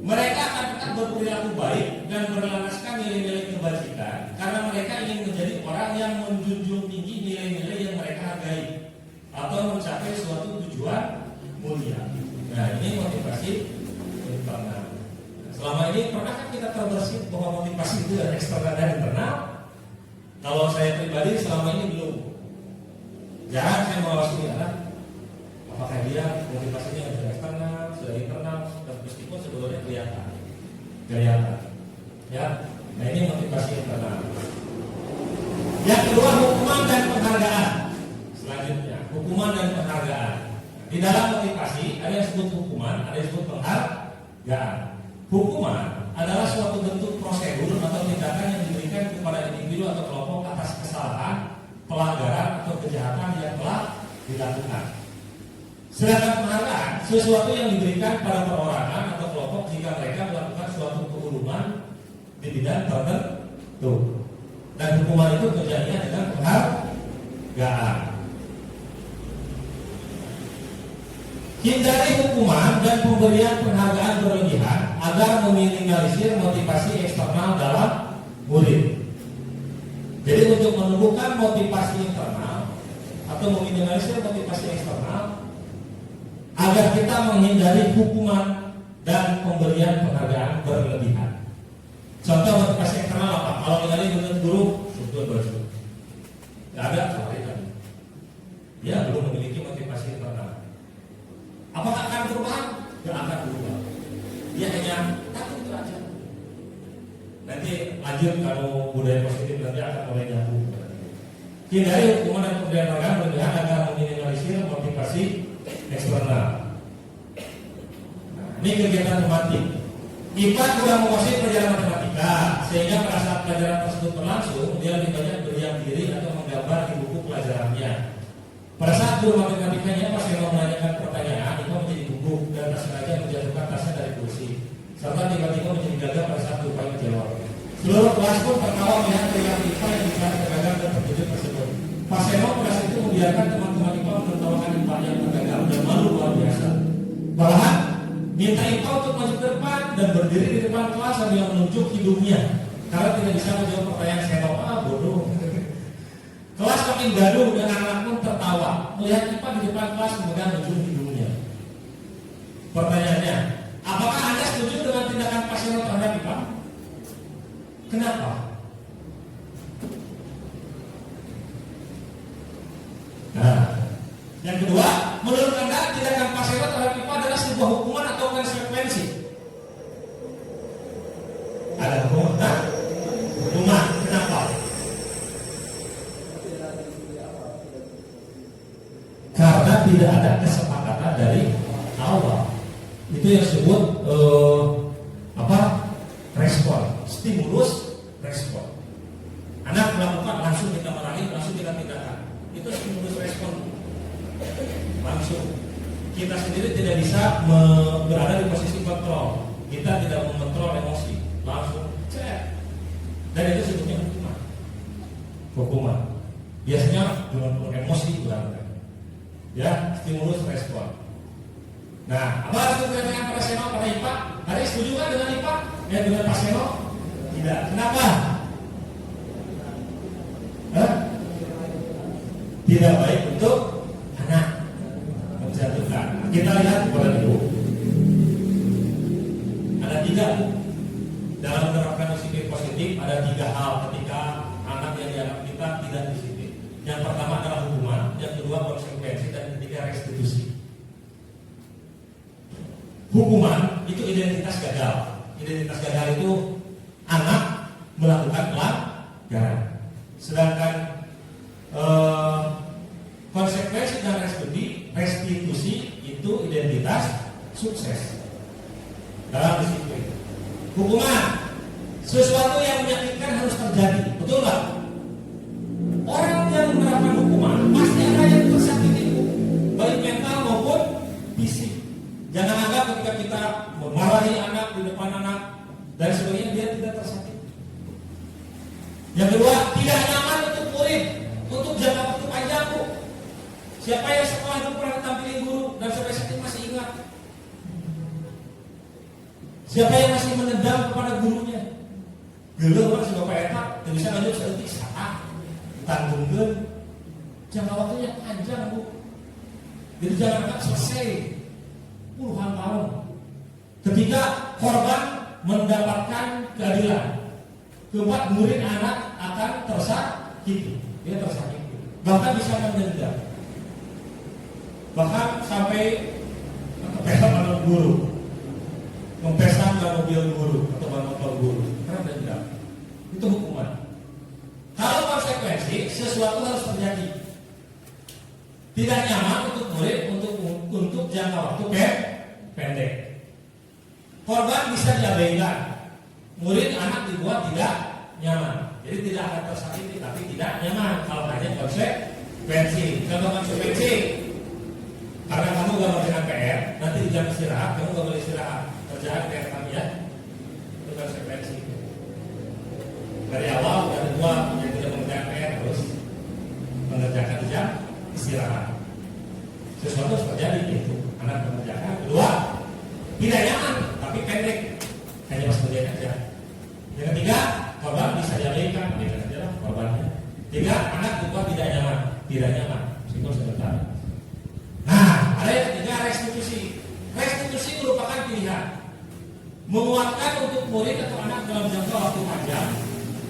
Mereka akan tetap berperilaku baik dan berlandaskan nilai-nilai kebajikan karena mereka ingin menjadi orang yang menjunjung tinggi nilai-nilai yang mereka hargai atau mencapai suatu tujuan mulia. Nah ini motivasi internal. Selama ini pernahkah kita terbersit bahwa motivasi itu dari eksternal dan internal? Kalau saya pribadi selama ini belum. Jangan saya mengawasi apakah dia motivasinya sudah eksternal, sudah internal, dan meskipun sebetulnya kelihatan. Ya. Nah ini motivasi internal. Yang kedua hukuman dan penghargaan. Selanjutnya hukuman dan penghargaan. Di dalam motivasi ada yang disebut hukuman, ada yang disebut penghargaan. Hukuman adalah suatu bentuk prosedur atau tindakan yang diberikan kepada individu atau kelompok atas kesalahan, pelanggaran atau kejahatan yang telah dilakukan. Sedangkan penghargaan sesuatu yang diberikan pada perorangan atau kelompok jika mereka melakukan suatu keuluman di bidang tertentu. Dan hukuman itu terjadinya dengan penghargaan. Hindari hukuman dan pemberian penghargaan berlebihan agar meminimalisir motivasi eksternal dalam murid. Jadi untuk menumbuhkan motivasi internal atau meminimalisir motivasi eksternal agar kita menghindari hukuman dan pemberian penghargaan berlebihan. Contoh motivasi eksternal apa? Kalau menjadi menurut guru, syukur bersyukur. Tidak ada seperti tadi. Dia belum memiliki motivasi internal. Apakah akan perubahan? Tidak akan berubah. Dia hanya takut itu aja. Nanti lanjut kalau budaya positif nanti akan mulai nyambung. Hindari hukuman dan pemberian penghargaan berlebihan agar meminimalisir motivasi eksternal. Nah, ini kegiatan tematik. IPA kurang menguasai pelajaran matematika, sehingga pada saat pelajaran tersebut berlangsung, dia lebih banyak berdiam diri atau menggambar di buku pelajarannya. Pada saat guru matematikanya pas yang menanyakan pertanyaan, IPA menjadi gugup dan tak sengaja menjatuhkan tasnya dari kursi, serta tiba-tiba menjadi gagap pada saat lupa menjawab. Seluruh kelas pun tertawa melihat perilaku IPA yang bicara tergagap dan terkejut tersebut. Pas Seno pada saat itu membiarkan teman-teman IPA menertawakan IPA yang tergagap dan malu luar biasa. Malahan minta IPA untuk maju ke depan dan berdiri di depan kelas sambil menunjuk hidungnya karena tidak bisa menjawab pertanyaan Seno. Bodoh. Kelas makin gaduh dan anak pun tertawa melihat IPA di depan kelas memegang ujung hidungnya. Pertanyaannya, apakah Anda setuju dengan tindakan Pak Seno terhadap IPA? Kenapa? Nah, yang kedua, menurut Anda tindakan Pak Seno terhadap IPA adalah sebuah hukuman atau konsekuensi? Ada hukuman? Hukuman. Kenapa? Karena tidak ada kesepakatan dari awal. Itu yang disebut respon, stimulus respon. Anak melakukan langsung kita marahi, langsung kita tindakan. Itu stimulus respon langsung. Kita sendiri tidak bisa berada di posisi kontrol. Kita tidak mengontrol emosi, langsung cek. Dan itu sebetulnya hukuman. Biasanya dengan emosi berangkat. Ya, stimulus respon. Nah, apa harus dikatakan pada Seno, pada IPA? Ada yang setuju kan dengan IPA? Ya, dengan Pak Seno? Tidak. Kenapa? Tidak baik untuk anak, menjatuhkan. Kita lihat kepada ibu. Ada 3 dalam menerapkan disiplin positif. Ada 3 hal ketika anak yang dianggap kita tidak disiplin. Yang pertama adalah hukuman, yang kedua konsekuensi, dan ketiga restitusi. Hukuman itu identitas gagal. Identitas gagal itu anak melakukan pelanggaran. Sedangkan konsekuensi dan restitusi itu identitas sukses dalam disiplin. Hukuman sesuatu yang menyakitkan harus terjadi, betul nggak? Orang yang menerapkan hukuman pasti ada yang tersakiti, baik mental maupun fisik. Jangan anggap ketika kita memarahi anak di depan anak dan sebagainya dia tidak tersakiti. Yang kedua, tidak nyaman untuk murid untuk jangka waktu panjang, Bu. Siapa yang sekolah dulu pernah ditampilin guru dan sampai saat ini masih ingat? Siapa yang masih menendam kepada gurunya? Geuleuh orang si Bapak eta teu bisa lanjut saeutik saat ditanggungkeun. Jangka waktunya panjang, Bu. Jadi jangan anggap selesai puluhan tahun. Ketika korban mendapatkan keadilan, keempat, murid anak akan tersakiti. Dia tersakiti, bahkan bisa mendendam, bahkan sampai mempesan anak guru, mempesan mobil guru atau motor guru karena dendam. Itu hukuman. Kalau konsekuensi, sesuatu harus terjadi. Tidak nyaman untuk murid untuk jangka waktu pendek. Korban bisa diabaikan, murid anak dibuat tidak nyaman. Jadi tidak akan tersakiti tapi tidak nyaman kalau hanya konsekuensi. Contoh konsekuensi, karena kamu gak mengerjakan PR, nanti di jam istirahat kamu gak boleh istirahat, kerjaan PR kami ya. Itu konsekuensi. Dari awal udah dua yang tidak mengerjakan PR terus mengerjakan di jam istirahat. Sesuatu harus terjadi gitu. Anak mengerjakan. Kedua, tidak nyaman tapi pendek, hanya pas kerjain aja. Yang ketiga, korban bisa diabaikan, dia adalah korbannya. 3, anak dibuat tidak nyaman, meskipun sebentar. Nah, ada yang ketiga, restitusi. Restitusi merupakan pilihan menguatkan untuk murid atau anak dalam jangka waktu panjang.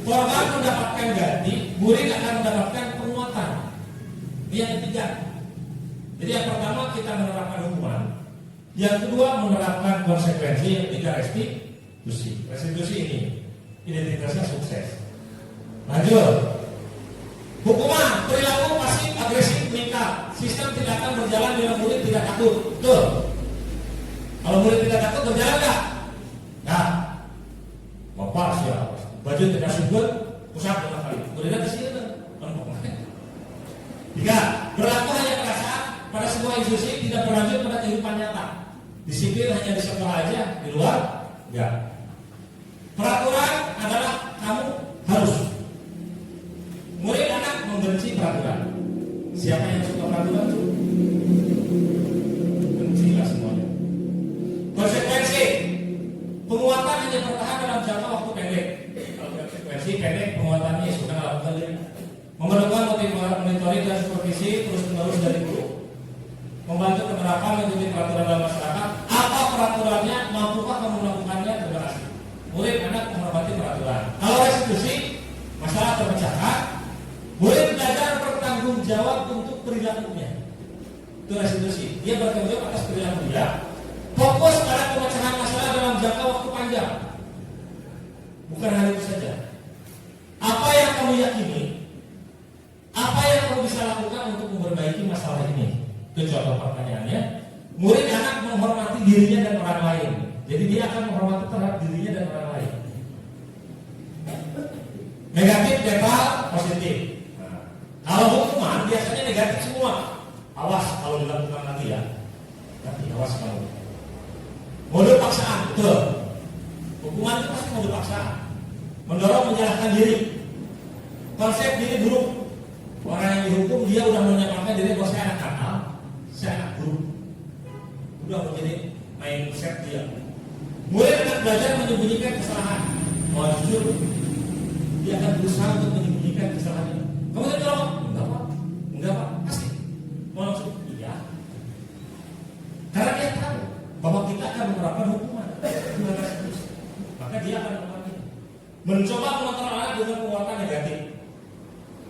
Korban mendapatkan ganti, murid akan mendapatkan penguatan. Ini yang ketiga. Jadi yang pertama kita menerapkan hukuman, yang kedua menerapkan konsekuensi, yang ketiga restitusi. Restitusi ini identitasnya sukses. Lanjut. Hukuman, perilaku pasif agresif meningkat. Sistem tidak akan berjalan bila murid tidak takut. Betul. Kalau murid tidak takut berjalan nggak? Nggak. Bapak siapa? Baju tidak subur, pusat berapa kali? Muridnya ke sini tuh. 3. Berlaku hanya perasaan pada sebuah institusi, tidak berlanjut pada kehidupan nyata. Disiplin hanya di sekolah aja, di luar enggak. Peraturan adalah kamu harus. Murid anak membenci peraturan. Siapa yang suka peraturan? Bencilah semuanya. Konsekuensi, penguatan hanya bertahan dalam jangka waktu pendek. Kalau konsekuensi pendek, penguatannya sudah lakukan diri. Memerlukan monitoring dan supervisi terus-menerus dari guru. Membantu penerapan mengikuti peraturan dalam masyarakat. Apa peraturannya? Mampukah kamu melakukannya? Terima kasih. Murid anak menghormati peraturan. Kalau restitusi, masalah terpecahkan. Murid belajar bertanggung jawab untuk perilakunya. Itu restitusi. Dia bertanggung jawab atas perilaku dia. Fokus pada pemecahan masalah dalam jangka waktu panjang. Bukan hal itu saja. Apa yang kamu yakini? Apa yang kamu bisa lakukan untuk memperbaiki masalah ini? Itu contoh pertanyaannya. Murid anak menghormati dirinya dan orang lain. Jadi dia akan menghormati terhadap dirinya dan orang lain. Negatif, netral, positif. Nah, kalau hukuman biasanya negatif semua. Awas kalau dilakukan nanti ya. Nanti awas kalau. Mode paksaan, betul. Hukuman itu pasti mode paksaan. Mendorong menyalahkan diri. Konsep diri buruk. Orang yang dihukum dia udah menyamakan diri bahwa saya anak nakal, saya anak buruk. Udah menjadi main set dia. Mulai anak belajar menyembunyikan kesalahan. Oh jujur, dia akan berusaha untuk menyembunyikan kesalahannya. Kamu tadi kalau enggak pak, pasti. Mau langsung iya. Karena dia tahu bahwa kita akan menerapkan hukuman. Maka dia akan melakukan. Mencoba mengontrol anak dengan penguatan negatif.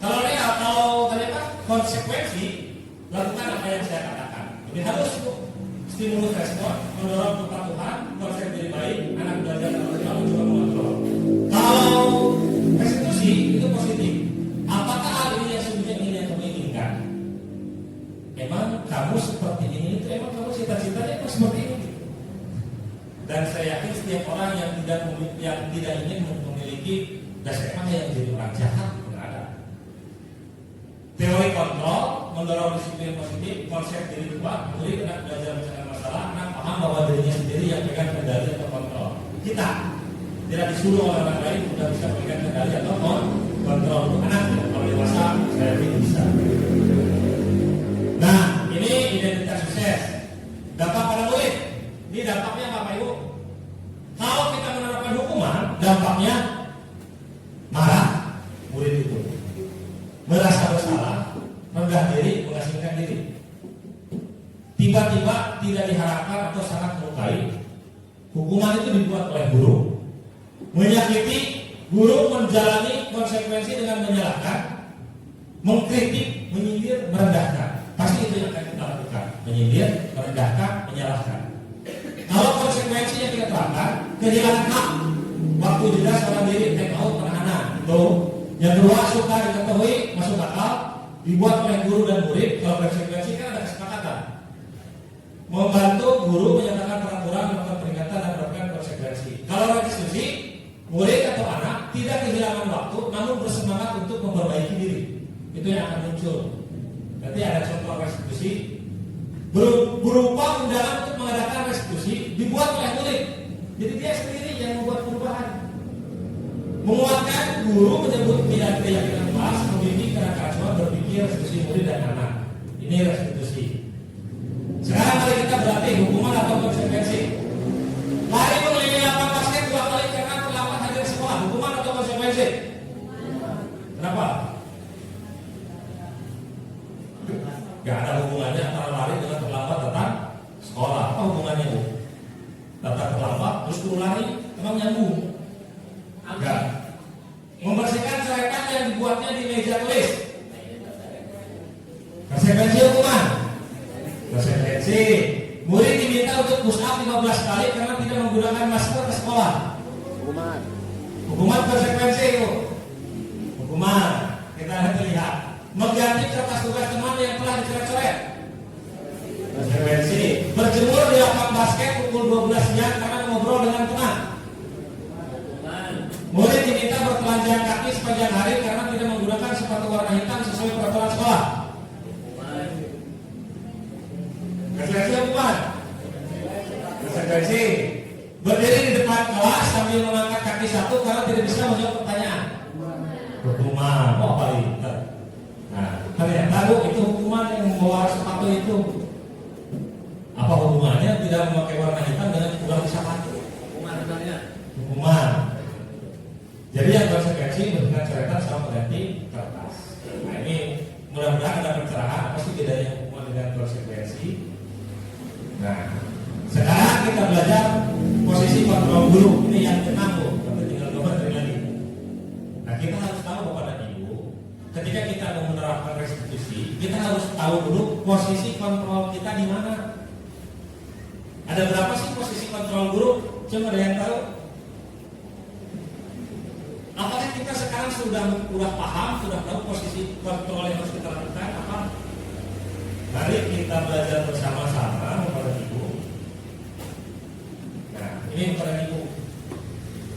Kalau real, kalau ternyata konsekuensi, lakukan apa yang saya katakan. Jadi harus stimulus respon, mendorong kepatuhan, konsep diri baik, anak belajar lalu juga mengontrol. Kalau restitusi itu positif. Apakah hal ini yang sebenarnya kamu inginkan? Emang kamu seperti ini itu emang kamu cita-citanya itu seperti ini. Dan saya yakin setiap orang yang tidak ingin memiliki dasar emang yang menjadi orang jahat tidak ada. Teori kontrol mendorong disiplin positif, konsep diri kuat, murid anak belajar mencegah masalah, anak paham bahwa dirinya sendiri yang pegang kendali atau kontrol. Kita tidak disuruh oleh orang lain sudah bisa pegang kendali atau kontrol. Anak kalau dewasa saya yakin bisa. Nah, ini identitas sukses. Dampak pada murid. Ini dampaknya Bapak Ibu. Kalau kita menerapkan hukuman, dampaknya marah murid itu. Merasa bersalah, rendah diri, mengasingkan diri. Tiba-tiba tidak diharapkan atau sangat melukai. Hukuman itu dibuat oleh guru. Menyakiti, guru menjalani konsekuensi dengan menyalahkan, mengkritik, menyindir, merendahkan. Pasti itu yang akan kita lakukan. Menyindir, merendahkan, menyalahkan. Kalau konsekuensi yang kita terapkan, kehilangan hak, waktu jeda seorang diri, take out, penahanan. Itu. Yang kedua, suka diketahui, masuk akal, dibuat oleh guru dan murid. Kalau konsekuensi kan ada kesepakatan. Membantu guru menyatakan peraturan, melakukan peringatan dan melakukan konsekuensi. Kalau restitusi, murid atau anak tidak kehilangan waktu, namun bersemangat untuk memperbaiki diri. Itu yang akan muncul. Nanti ada contoh restitusi berupa undangan untuk mengadakan restitusi dibuat oleh murid. Jadi dia sendiri yang membuat perubahan. Menguatkan guru menyebut tidak keyakinan kelas, membimbing keracuan berpikir restitusi murid dan anak. Ini restitusi. Sekarang mari kita berlatih hukuman atau konsekuensi. Lari mengelilingi lapangan basket 2 kali karena terlambat hadir sekolah. Hukuman atau konsekuensi? Kenapa? Gak ada hubungannya antara lari dengan terlambat datang sekolah. Apa hubungannya Bu? Datang terlambat terus lari, emang nyambung? Enggak. Membersihkan coretan yang dibuatnya di meja tulis. Konsekuensi hukuman. Konsekuensi murid diminta untuk push up 15 kali karena tidak menggunakan masker ke sekolah. Hukuman. Hukuman konsekuensi itu. Hukuman. Kita lihat. Mengganti kertas tugas teman yang telah dicoret-coret. Konsekuensi. Berjemur di lapangan basket pukul 12 siang karena ngobrol dengan teman. Murid diminta bertelanjang kaki sepanjang hari karena tidak menggunakan sepatu warna hitam sesuai peraturan sekolah. Konsekuensi hukuman. Konsekuensi. Berdiri di depan kelas sambil mengangkat kaki satu karena tidak bisa menjawab pertanyaan. Hukuman. Oh paling. Nah, ternyata Bu, itu hukuman yang membawa sepatu itu. Apa hubungannya tidak memakai warna hitam dengan kurang sepatu? Hukuman sebenarnya. Hukuman. Jadi yang konsekuensi memberikan coretan sama mengganti kertas. Nah ini mudah-mudahan ada pencerahan apa sih bedanya hukuman dengan konsekuensi. Nah, sekarang kita belajar posisi kontrol guru. Ini yang ke-6 Bu, kita tinggal gambar dari lagi. Nah kita harus tahu Bapak dan Ibu, ketika kita mau menerapkan restitusi, kita harus tahu dulu posisi kontrol kita di mana. Ada berapa sih posisi kontrol guru? Cuma ada yang tahu? Apakah kita sekarang sudah paham, sudah tahu posisi kontrol yang harus kita lakukan apa? Nah, Mari kita belajar bersama-sama Bapak Ibu. Nah, ini Bapak Ibu.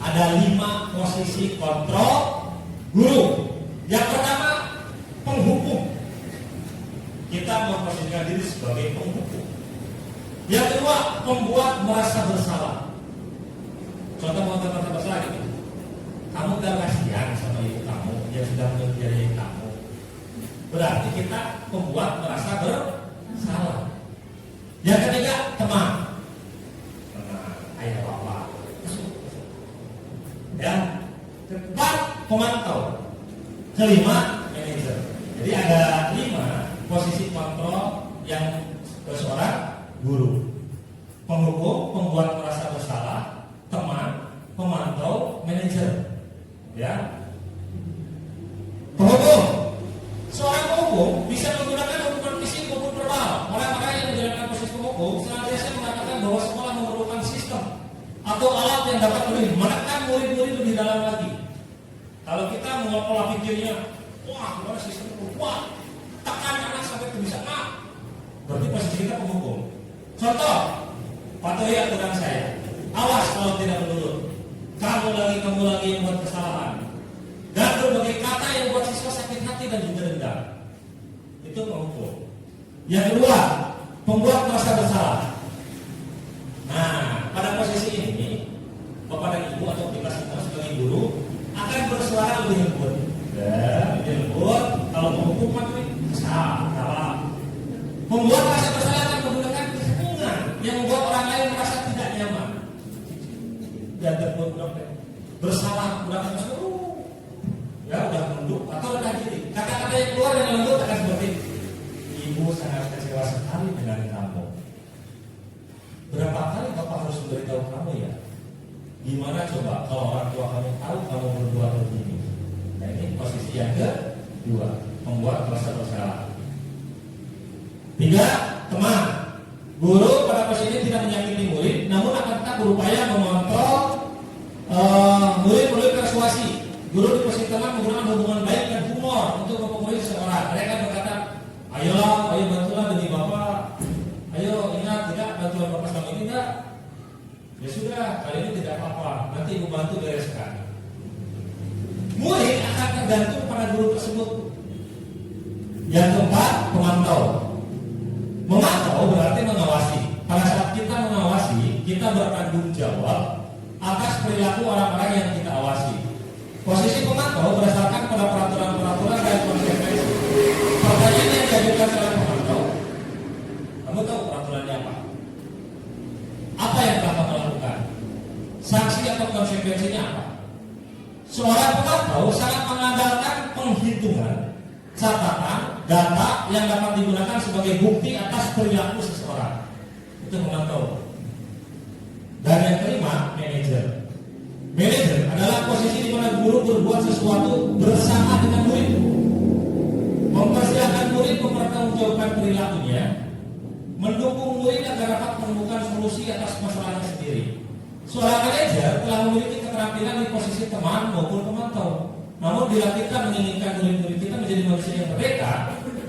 Ada 5 posisi kontrol guru. Yang pertama, penghukum. Kita memposisikan diri sebagai penghukum. Yang kedua, membuat merasa bersalah. Contoh mau merasa bersalah gitu. Kamu gak kasihan sama ibu kamu yang sudah membiayai kamu. Berarti kita membuat merasa bersalah. Yang ketiga, teman. Ayah bapak. Yang keempat, pemantau. Kelima, manajer. Jadi ada 5 posisi kontrol yang seorang guru. Penghukum, pembuat merasa bersalah, teman, pemantau, manajer. Ya. Penghukum. Seorang penghukum bisa menggunakan hukuman fisik maupun verbal. Orang-orang yang menjalankan proses penghukum senantiasa mengatakan bahwa sekolah memerlukan sistem atau alat yang dapat menekan murid-murid lebih dalam lagi. Kalau kita mau pola pikirnya, wah, gimana sistem wah, tekan anak sampai itu bisa berarti posisi kita penghukum. Contoh, patuhi aturan saya. Awas kalau tidak menurut. Kamu lagi yang buat kesalahan. Dan berbagai kata yang buat siswa sakit hati dan juga dendam. Itu penghukum. Yang kedua, pembuat merasa bersalah. Nah, pada posisi ini, Bapak dan Ibu atau kita semua sebagai guru akan bersuara lebih lembut. Lebih lembut. Kalau penghukum salah. Membuat merasa bersalah akan menggunakan ketekungan yang membuat orang lain merasa tidak nyaman. Dan bersalah, udah udah nunduk atau udah diri. Kata-kata yang keluar yang lembut akan seperti ibu sangat kecewa sekali dengan kamu. Berapa kali bapak harus memberitahu kamu ya? Gimana coba kalau orang tua kamu tahu kamu berbuat begini? Nah, ini posisi yang kedua, membuat merasa bersalah. 3, teman. Guru pada posisi ini tidak menyakiti murid, namun akan tetap berupaya mengontrol murid-murid persuasi. Guru di posisi teman menggunakan hubungan baik dan humor untuk mempengaruhi seseorang. Mereka berkata, ayo bantulah demi bapak. Ayo ingat tidak bantuan bapak selama ini enggak? Ya sudah, kali ini tidak apa-apa. Nanti ibu bantu bereskan. Murid akan tergantung pada guru tersebut. Yang keempat, pemantau. Memantau berarti mengawasi. Pada saat kita mengawasi, kita bertanggung jawab atas perilaku orang-orang yang kita awasi. Posisi pemantau berdasarkan pada peraturan-peraturan dan konsekuensi. Pertanyaan yang diajukan seorang pemantau, kamu tahu peraturannya apa? Apa yang telah kamu lakukan? Sanksi atau konsekuensinya apa? Seorang pemantau sangat mengandalkan penghitungan, catatan, data yang dapat digunakan sebagai bukti atas perilaku seseorang. Itu pemantau. Dan yang kelima, manajer. Manajer adalah posisi di mana guru berbuat sesuatu bersama dengan murid, mempersilahkan murid mempertanggungjawabkan perilakunya, mendukung murid agar dapat menemukan solusi atas masalahnya sendiri. Seorang manajer telah memiliki keterampilan di posisi teman maupun pemantau. Namun bila kita menginginkan murid-murid kita menjadi manusia yang merdeka,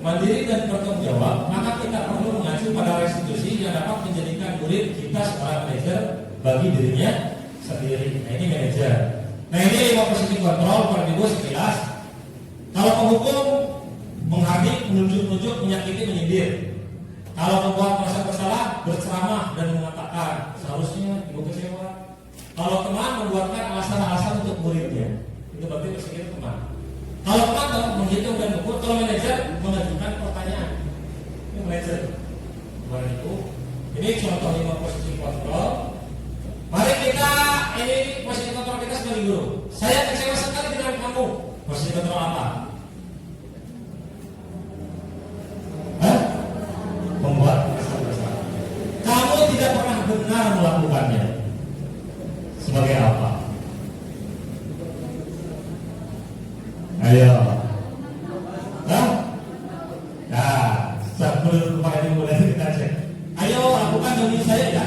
mandiri dan bertanggung jawab, maka kita perlu mengacu pada restitusi yang dapat menjadikan murid kita seorang manajer bagi dirinya sendiri. Nah, ini manajer. Nah, ini 5 posisi kontrol pada ibu sekilas. Kalau penghukum menghardik, menunjuk-nunjuk, menyakiti, menyindir. Kalau membuat merasa bersalah, berceramah dan mengatakan seharusnya ibu kecewa. Kalau teman membuatkan alasan-alasan untuk muridnya, itu berarti posisi teman. Kalau pemantau menghitung dan mengukur. Kalau manajer mengajukan pertanyaan. Ini manajer. Bukan itu. Ini contoh 5 posisi kontrol. Mari kita, ini posisi kontrol kita sebagai guru. Saya kecewa sekali dengan kamu. Posisi kontrol apa? Membuat merasa bersalah. Kamu tidak pernah benar melakukannya. Sebagai apa? Ayo. Nah, sebelum mulai kita cek. Ayo lakukan demi saya ya.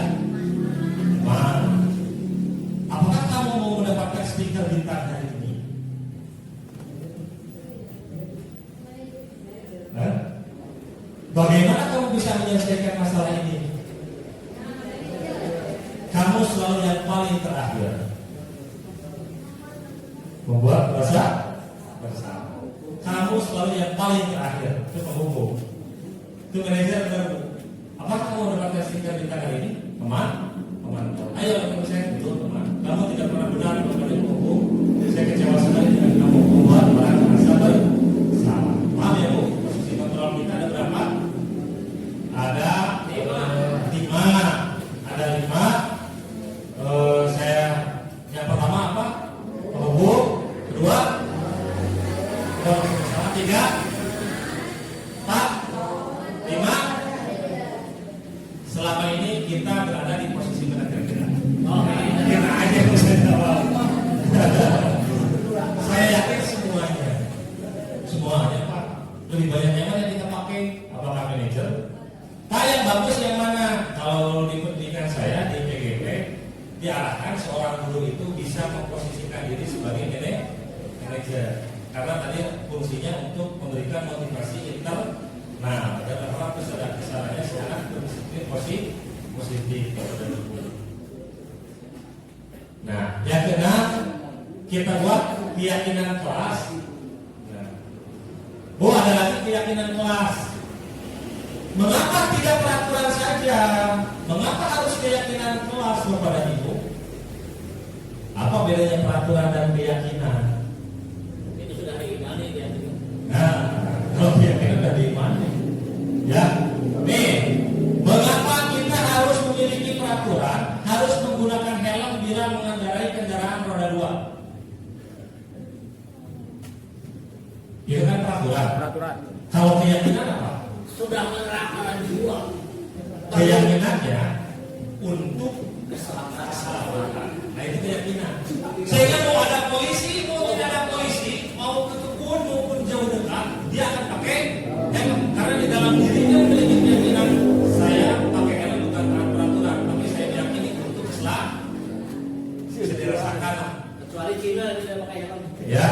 Apakah kamu mau mendapatkan stiker bintang hari ini? Bagaimana kamu kamu bisa menyelesaikan masalah ini? Kamu selalu yang paling terakhir. Membuat bersama. Kamu selalu yang paling terakhir. Itu penghubung. Itu manajer baru. Apakah kamu mendapatkan stiker di tangan ini? Teman. Ayo ketemu saya dulu teman. Kamu tidak pernah benar mengenai penghubung. Saya kecewa sekali dengan kamu membuat orang merasa bersalah. Maaf ya Bu, posisi kontrol kita ada berapa? Ada 5. Ada 5. Saya yang pertama apa? Penghubung. Kedua, sama 3, 4, 5. Selama ini kita berada di posisi mana kira-kira? Kita aja yang bisa jawab. Saya yakin semuanya Pak. Lebih banyak yang mana yang kita pakai? Apakah manajer? Pak, yang bagus yang mana? Kalau di pendidikan saya di PGP diarahkan seorang guru itu bisa memposisikan diri sebagai manajer, karena tadi fungsinya untuk memberikan motivasi internal. Nah, dan orang kesadarannya sangat berdisiplin positif kepada guru. Nah, yang keenam kita buat keyakinan kelas. Nah, Bu, ada lagi keyakinan kelas. Mengapa tidak peraturan saja? Mengapa harus keyakinan kelas kepada Ibu? Apa bedanya peraturan dan keyakinan? Ini sudah diimani dia. Nah, kalau keyakinan sudah diimani. Ya, nih, mengapa kita harus memiliki peraturan, harus menggunakan helm bila mengendarai kendaraan roda 2? Itu kan peraturan. Kalau keyakinan apa? Sudah menerapkan jiwa. Keyakinannya untuk keselamatan. Nah, itu keyakinan. Sehingga mau ada polisi, mau tidak ada polisi, mau ke kebun maupun jauh dekat, dia akan pakai helm. Karena di dalam dirinya memiliki keyakinan, saya pakai helm bukan peraturan, tapi saya meyakini untuk keselamatan. Bisa dirasakan. Kecuali Cina tidak pakai helm. Ya.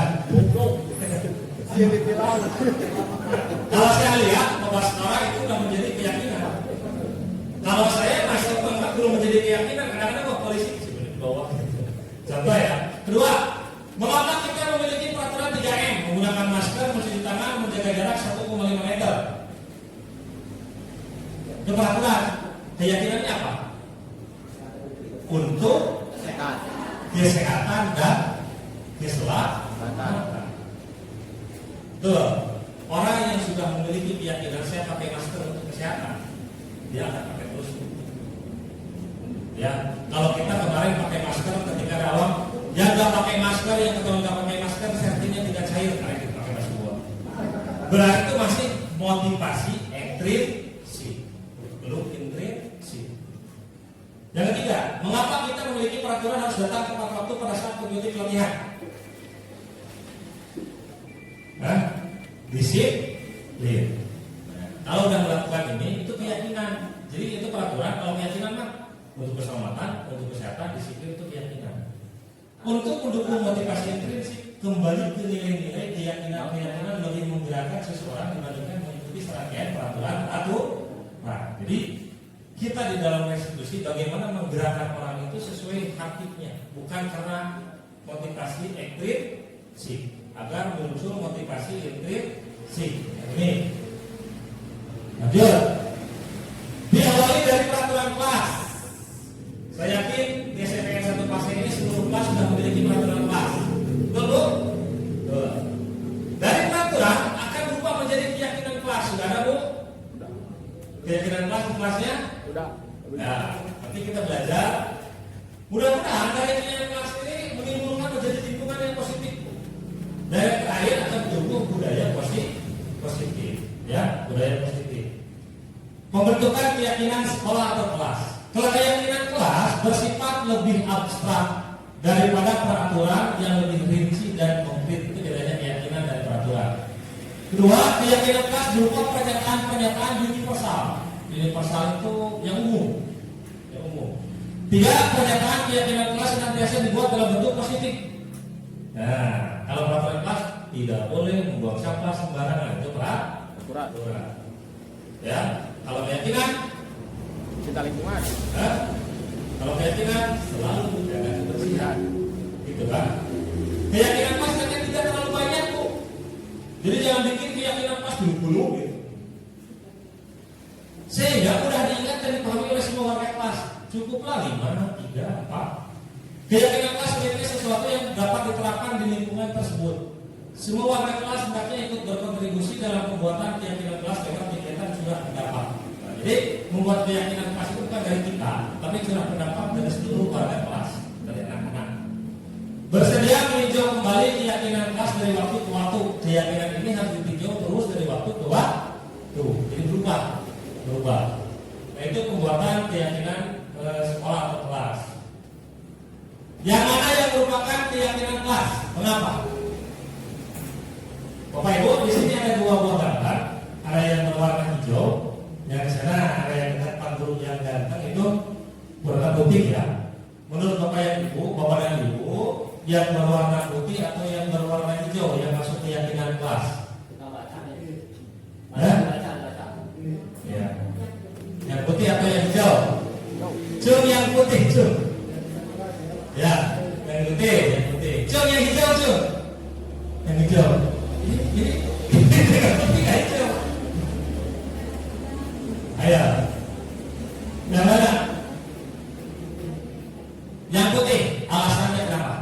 Kalau saya lihat Baskara itu sudah menjadi keyakinan. Kalau saya masih belum menjadi keyakinan, kadang-kadang kok polisi sebenarnya di bawah. Contoh ya. Kedua, mengapa kita memiliki peraturan 3M, menggunakan masker, mencuci tangan, menjaga jarak 1,5 meter? Itu peraturan. Keyakinannya apa? Untuk kesehatan dan keselamatan. Tuh, orang yang sudah memiliki keyakinan saya pakai masker untuk kesehatan, dia akan pakai terus. Ya, kalau kita kemarin pakai masker ketika dalam, yang nggak pakai masker, yang kalau nggak pakai masker, safety-nya tidak cair, karena itu pakai masker. Berarti itu masih motivasi intrinsik, belum intrinsik. Yang ketiga, mengapa kita memiliki peraturan harus datang tepat waktu pada saat mengikuti pelatihan? Disiplin. Kalau udah melakukan ini, itu keyakinan. Jadi itu peraturan. Kalau keyakinan mah untuk keselamatan, untuk kesehatan, disiplin itu keyakinan. Untuk mendukung motivasi intrinsik, kembali ke nilai-nilai keyakinan lebih menggerakkan seseorang dibandingkan mengikuti serangkaian peraturan atau. Nah, jadi kita di dalam restitusi bagaimana menggerakkan orang itu sesuai hakiknya, bukan karena motivasi intrinsik. Agar muncul motivasi intrinsik. Ini lanjut. Diawali dari peraturan kelas. Saya yakin di SMPN 1 Pasir ini seluruh kelas sudah memiliki peraturan kelas. Betul? Betul. Dari peraturan akan berubah menjadi keyakinan kelas. Sudah ada, Bu? Keyakinan kelas di kelasnya? Sudah. Nah, nanti kita belajar. Mudah-mudahan dari keyakinan kelas ini menimbulkan menjadi lingkungan yang positif. Dan terakhir akan tumbuh budaya positif, ya, budaya positif. Pembentukan keyakinan sekolah atau kelas. Kalau keyakinan kelas bersifat lebih abstrak daripada peraturan yang lebih rinci dan konkret. Itu bedanya keyakinan dan peraturan. Kedua, keyakinan kelas berupa pernyataan universal. Universal itu yang umum. Tiga, pernyataan keyakinan kelas senantiasa dibuat dalam bentuk positif. Nah, kalau peraturan kelas tidak boleh membuang sampah sembarangan, itu peraturan. Ya. Kalau keyakinan, Cinta lingkungan. kalau keyakinan selalu menjaga kebersihan, gitu kan? Keyakinan pas katanya tidak terlalu banyak kok. Jadi jangan bikin keyakinan pas dulu gitu. Sehingga mudah diingat dan dipahami oleh semua warga kelas. Cukuplah 5, 3, 4. Keyakinan kelas sebagai sesuatu yang dapat diterapkan di lingkungan tersebut. Semua warga kelas hendaknya ikut berkontribusi dalam pembuatan keyakinan kelas lewat kegiatan curah pendapat. Jadi membuat keyakinan kelas itu bukan dari kita, tapi curah pendapat dari seluruh warga kelas, dari anak-anak. Bersedia meninjau kembali keyakinan kelas dari waktu ke waktu. Keyakinan ini harus ditinjau terus dari waktu ke waktu. Jadi berubah. Nah itu pembuatan keyakinan sekolah atau kelas. Yang mana yang merupakan keyakinan kelas? Mengapa? Bapak Ibu, di sini ada 2 buah gambar. Ada yang berwarna hijau, yang di sana ada yang dengan panggul yang ganteng itu berwarna putih ya. Menurut Bapak dan Ibu, yang berwarna putih atau yang berwarna hijau yang masuk keyakinan kelas? Kita baca Hah? baca. Ya. Yang putih atau yang hijau? Cung yang putih, cung. Ya, yang putih. Cung yang hijau, cung. Yang hijau. Ini putih nggak hijau? Ayo. Yang mana? Yang putih. Alasannya kenapa?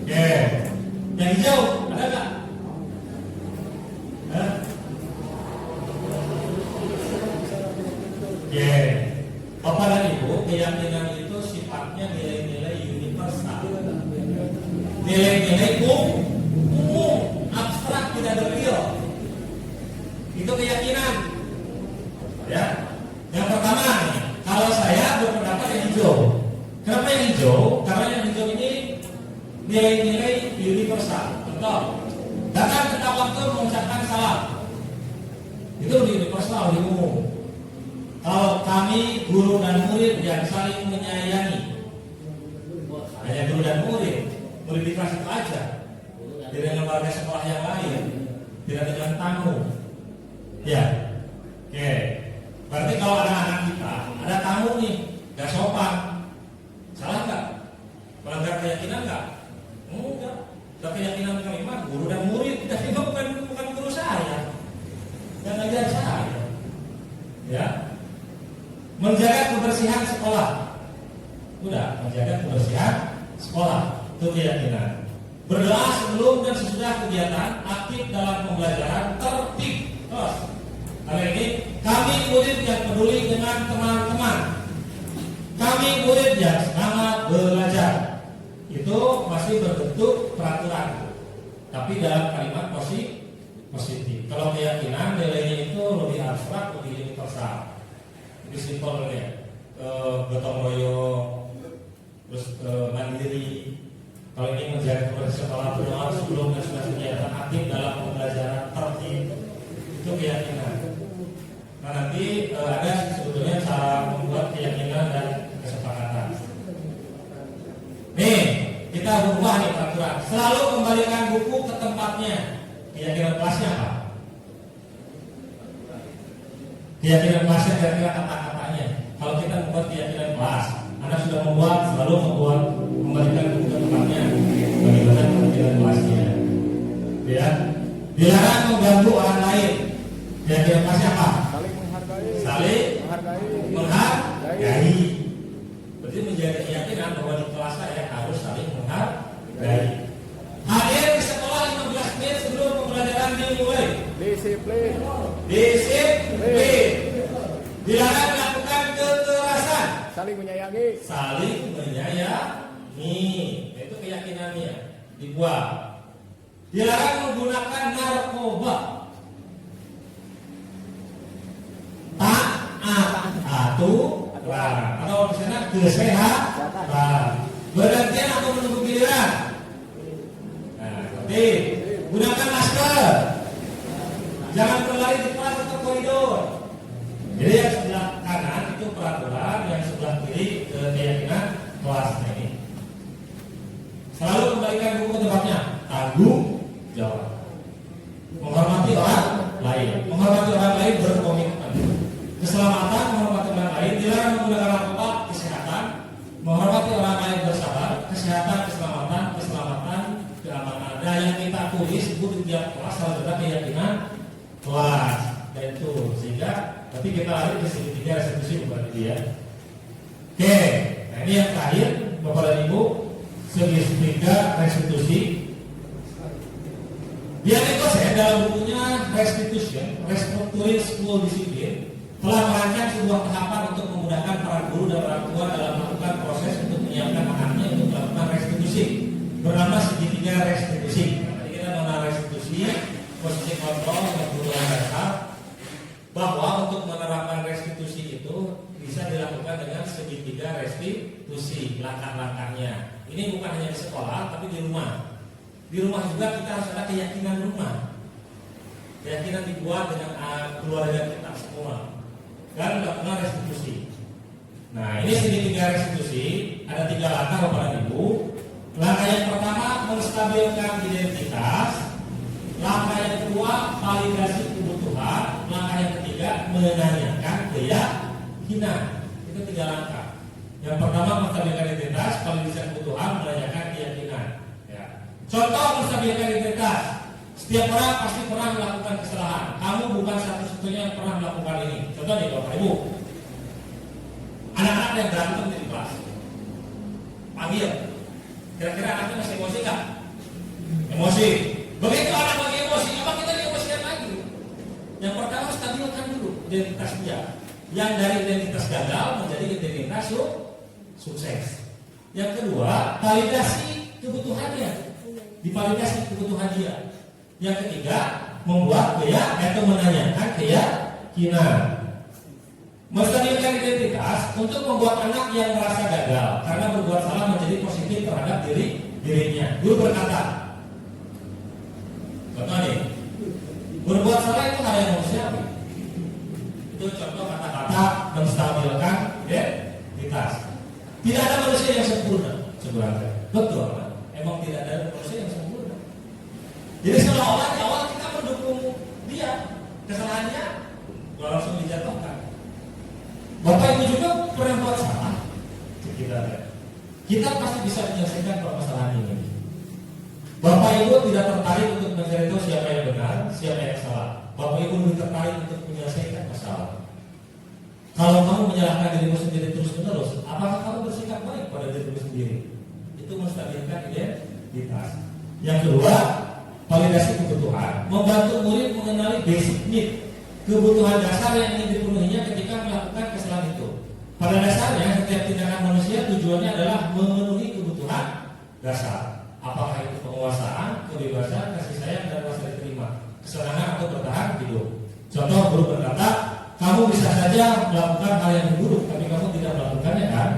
Oke. Yang hijau ada nggak? Hah? Oke. Bapak dan Ibu, keyakinan itu sifatnya nilai-nilai universal. Nilai-nilai umum, abstrak, tidak real. Itu keyakinan. Ya. Yang pertama nih, kalau saya berpendapat yang hijau. Kenapa yang hijau? Karena yang hijau ini nilai-nilai universal. Contoh, datang ke waktu mengucapkan salam. Itu universal, di umum. Kalau kami guru dan murid yang saling menyayangi, hanya guru dan murid di kelas itu aja, tidak dengan warga sekolah yang lain, tidak dengan tamu. Ya, oke. Berarti kalau ada anak kita, ada tamu nih, gak sopan, salah nggak? Melanggar keyakinan nggak? Enggak. Tapi keyakinan kami mah guru dan murid, tapi bukan guru saya, yang ngajar saya. Ya. Menjaga kebersihan sekolah. Udah, menjaga kebersihan sekolah. Itu keyakinan. Berdoa sebelum dan sesudah kegiatan, aktif dalam pembelajaran, tertib. Terus, kali ini kami murid yang peduli dengan teman-teman. Kami murid yang semangat belajar. Itu masih berbentuk peraturan, tapi dalam kalimat positif. Kalau keyakinan nilainya itu lebih abstrak, lebih universal. Lebih simpel ya, gotong royong, terus mandiri. Kalau ini menjaga kebersihan sekolah, berdoa sebelum dan sesudah kegiatan, aktif dalam pembelajaran, tertib. Itu keyakinan. Nah nanti ada sebetulnya cara membuat keyakinan dan kesepakatan. Nih, kita berubah nih peraturan. Selalu kembalikan buku ke tempatnya. Keyakinan kelasnya apa? Keyakinan kelasnya kira-kira kata-katanya. Kalau kita membuat keyakinan kelas, Anda sudah selalu membuat kembalikan buku ke tempatnya. Bagaimana keyakinan kelasnya? Ya, dilarang mengganggu orang lain. Keyakinan kelasnya apa? Saling menghargai. Berarti menjadi keyakinan bahwa di kelas saya harus saling menghargai. Hadir di sekolah 15 menit sebelum pembelajaran dimulai. Disiplin. Dilarang melakukan kekerasan. Saling menyayangi. Itu keyakinannya. Dibuat. Dilarang menggunakan narkoba. Aturan. Atau di sana kesehatan. Bergantian atau menunggu giliran. Nah, seperti gunakan masker. Jangan berlari di kelas atau koridor. Jadi yang sebelah kanan itu peraturan, yang sebelah kiri keyakinan kelasnya ini. Selalu kembali kembalikan buku ke tempatnya. Tanggung jawab. Menghormati orang lain. Menghormati orang lain berkomitmen. Keselamatan, menghormati orang lain. Dilarang menggunakan narkoba, kesehatan. Menghormati orang lain bersabar. Kesehatan, keselamatan, keamanan. Nah, yang kita tulis itu di tiap kelas harus ada keyakinan kelas. Dan itu sehingga nanti kita lari ke segitiga restitusi bukan dia. Oke, nah ini yang terakhir Bapak dan Ibu, segitiga restitusi. Dia itu saya dalam bukunya Restitution, Restructuring School Discipline telah merancang sebuah tahapan untuk memudahkan para guru dan orang tua dalam melakukan proses untuk menyiapkan anaknya untuk melakukan restitusi bernama segitiga restitusi. Jadi kita mengenal restitusi, posisi kontrol, kebutuhan dasar, bahwa untuk menerapkan restitusi itu bisa dilakukan dengan segitiga restitusi langkah-langkahnya. Ini bukan hanya di sekolah, tapi di rumah. Di rumah juga kita harus ada keyakinan rumah. Keyakinan dibuat dengan keluarga kita semua. Dan melakukan restitusi. Nah, ini segitiga restitusi ada 3 langkah Bapak dan Ibu. Langkah yang pertama menstabilkan identitas. Langkah yang kedua validasi kebutuhan. Langkah yang ketiga menanyakan keyakinan. Itu 3 langkah. Yang pertama menstabilkan identitas, validasi kebutuhan, menanyakan keyakinan. Ya. Contoh menstabilkan identitas. Setiap orang pasti pernah melakukan kesalahan. Kamu bukan satu-satunya yang pernah melakukan ini. Contoh nih Bapak Ibu, anak-anak yang berantem di kelas, panggil. Kira-kira anaknya masih emosi nggak? Emosi. Begitu anak lagi emosi, apa kita diemosikan lagi? Yang pertama stabilkan dulu identitas dia. Yang dari identitas gagal menjadi identitas sukses. Yang kedua, validasi kebutuhannya. Divalidasi kebutuhan dia. Yang ketiga, membuat atau menanyakan keyakinan. Menstabilkan identitas untuk membuat anak yang merasa gagal karena berbuat salah menjadi positif terhadap dirinya. Guru berkata, contoh nih, berbuat salah itu hal yang manusiawi. Itu contoh kata-kata menstabilkan identitas. Tidak ada manusia yang sempurna sebenarnya. Betul, emang tidak ada manusia yang sempurna. Jadi seolah-olah di awal kita mendukung dia, kesalahannya langsung dijatuhkan. Bapak Ibu juga pernah buat salah. Kita pasti bisa menyelesaikan permasalahan ini. Bapak Ibu tidak tertarik untuk mencari tahu siapa yang benar, siapa yang salah. Bapak Ibu lebih tertarik untuk menyelesaikan masalah. Kalau kamu menyalahkan dirimu sendiri terus-menerus, apakah kamu bersikap baik pada dirimu sendiri? Itu menstabilkan identitas. Yang kedua, validasi kebutuhan. Membantu murid mengenali basic need, kebutuhan dasar yang ingin dipenuhinya ketika melakukan kesalahan itu. Pada dasarnya, setiap tindakan manusia tujuannya adalah memenuhi kebutuhan dasar. Apakah itu penguasaan, kebebasan, kasih sayang, dan rasa diterima, kesenangan atau bertahan hidup. Contoh, guru berkata, kamu bisa saja melakukan hal yang buruk, tapi kamu tidak melakukannya kan?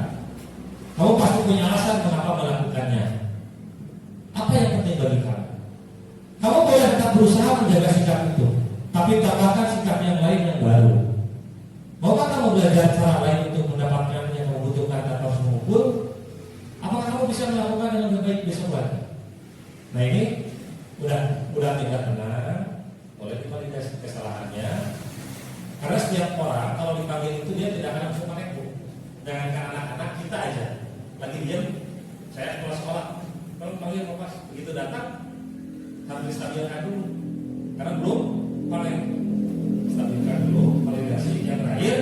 Kamu pasti punya alasan mengapa melakukannya. Apa yang penting bagi kamu? Kamu boleh tetap berusaha menjaga sikap itu, tapi tambahkan sikap yang lain yang baru. Maukah kamu belajar cara lain untuk mendapatkan yang kamu butuhkan tanpa harus mengukur? Apakah kamu bisa melakukan dengan lebih baik besok lagi? Nah ini udah tidak benar, boleh divalidasi kesalahannya. Karena setiap orang kalau dipanggil itu dia tidak akan langsung pakai buku. Jangankan anak-anak, kita aja lagi diam, saya sekolah, kalau panggil pas begitu datang harus distabilkan dulu, karena belum paling stabilkan dulu, validasi. Yang terakhir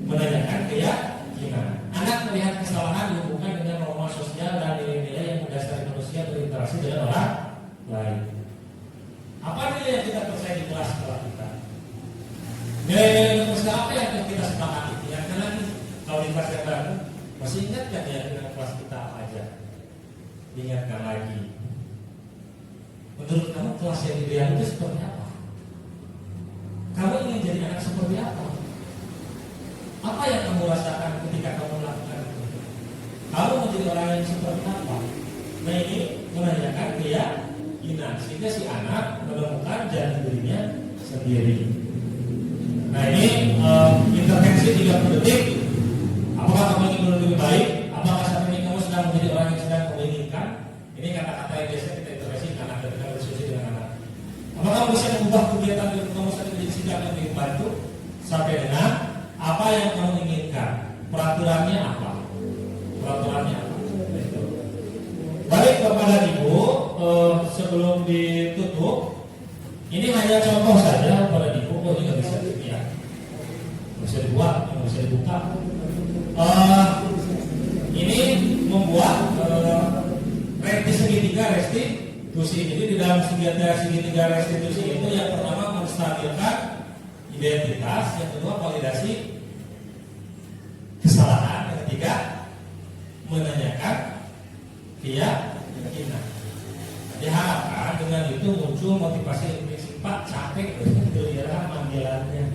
menanyakan keyakinan. Anak melihat kesalahan dihubungkan dengan norma sosial dan nilai-nilai yang mendasari manusia berinteraksi dengan orang lain. Apa nilai yang kita percaya di kelas sekolah kita? Nilai-nilai manusia apa yang kita sepakati? Ingatkan lagi, kalau di kelas yang baru masih ingat kan ya dengan kelas kita apa aja? Ingatkan lagi. Menurut kamu kelas yang ideal itu seperti apa? Kamu ingin jadi anak seperti apa? Apa yang kamu rasakan ketika kamu melakukan itu? Kamu menjadi orang yang seperti apa? Nah ini menanyakan keyakinan sehingga si anak menemukan jati dirinya sendiri. Nah ini intervensi 30 detik. Apakah kamu ingin lebih baik? Apakah saat ini kamu sedang menjadi orang yang sedang kamu inginkan? Ini kata-kata yang biasa kita intervensi anak ketika berdiskusi dengan anak. Apakah kamu bisa mengubah kegiatan di kamu saat menjadi sikap yang membantu sampai dengan apa yang kamu inginkan? Peraturannya apa? Peraturannya apa? Baik Bapak dan Ibu, sebelum ditutup, ini hanya contoh saja Bapak dan Ibu. Oh, ini nggak bisa dilihat, bisa dibuat, bisa dibuka. Ini membuat resti segitiga restitusi. Jadi di dalam segitiga restitusi itu yang pertama menstabilkan identitas, yang kedua validasi kesalahan, yang ketiga menanyakan keyakinan. Diharapkan dengan itu muncul motivasi prinsip Pak capek giliran manggilannya.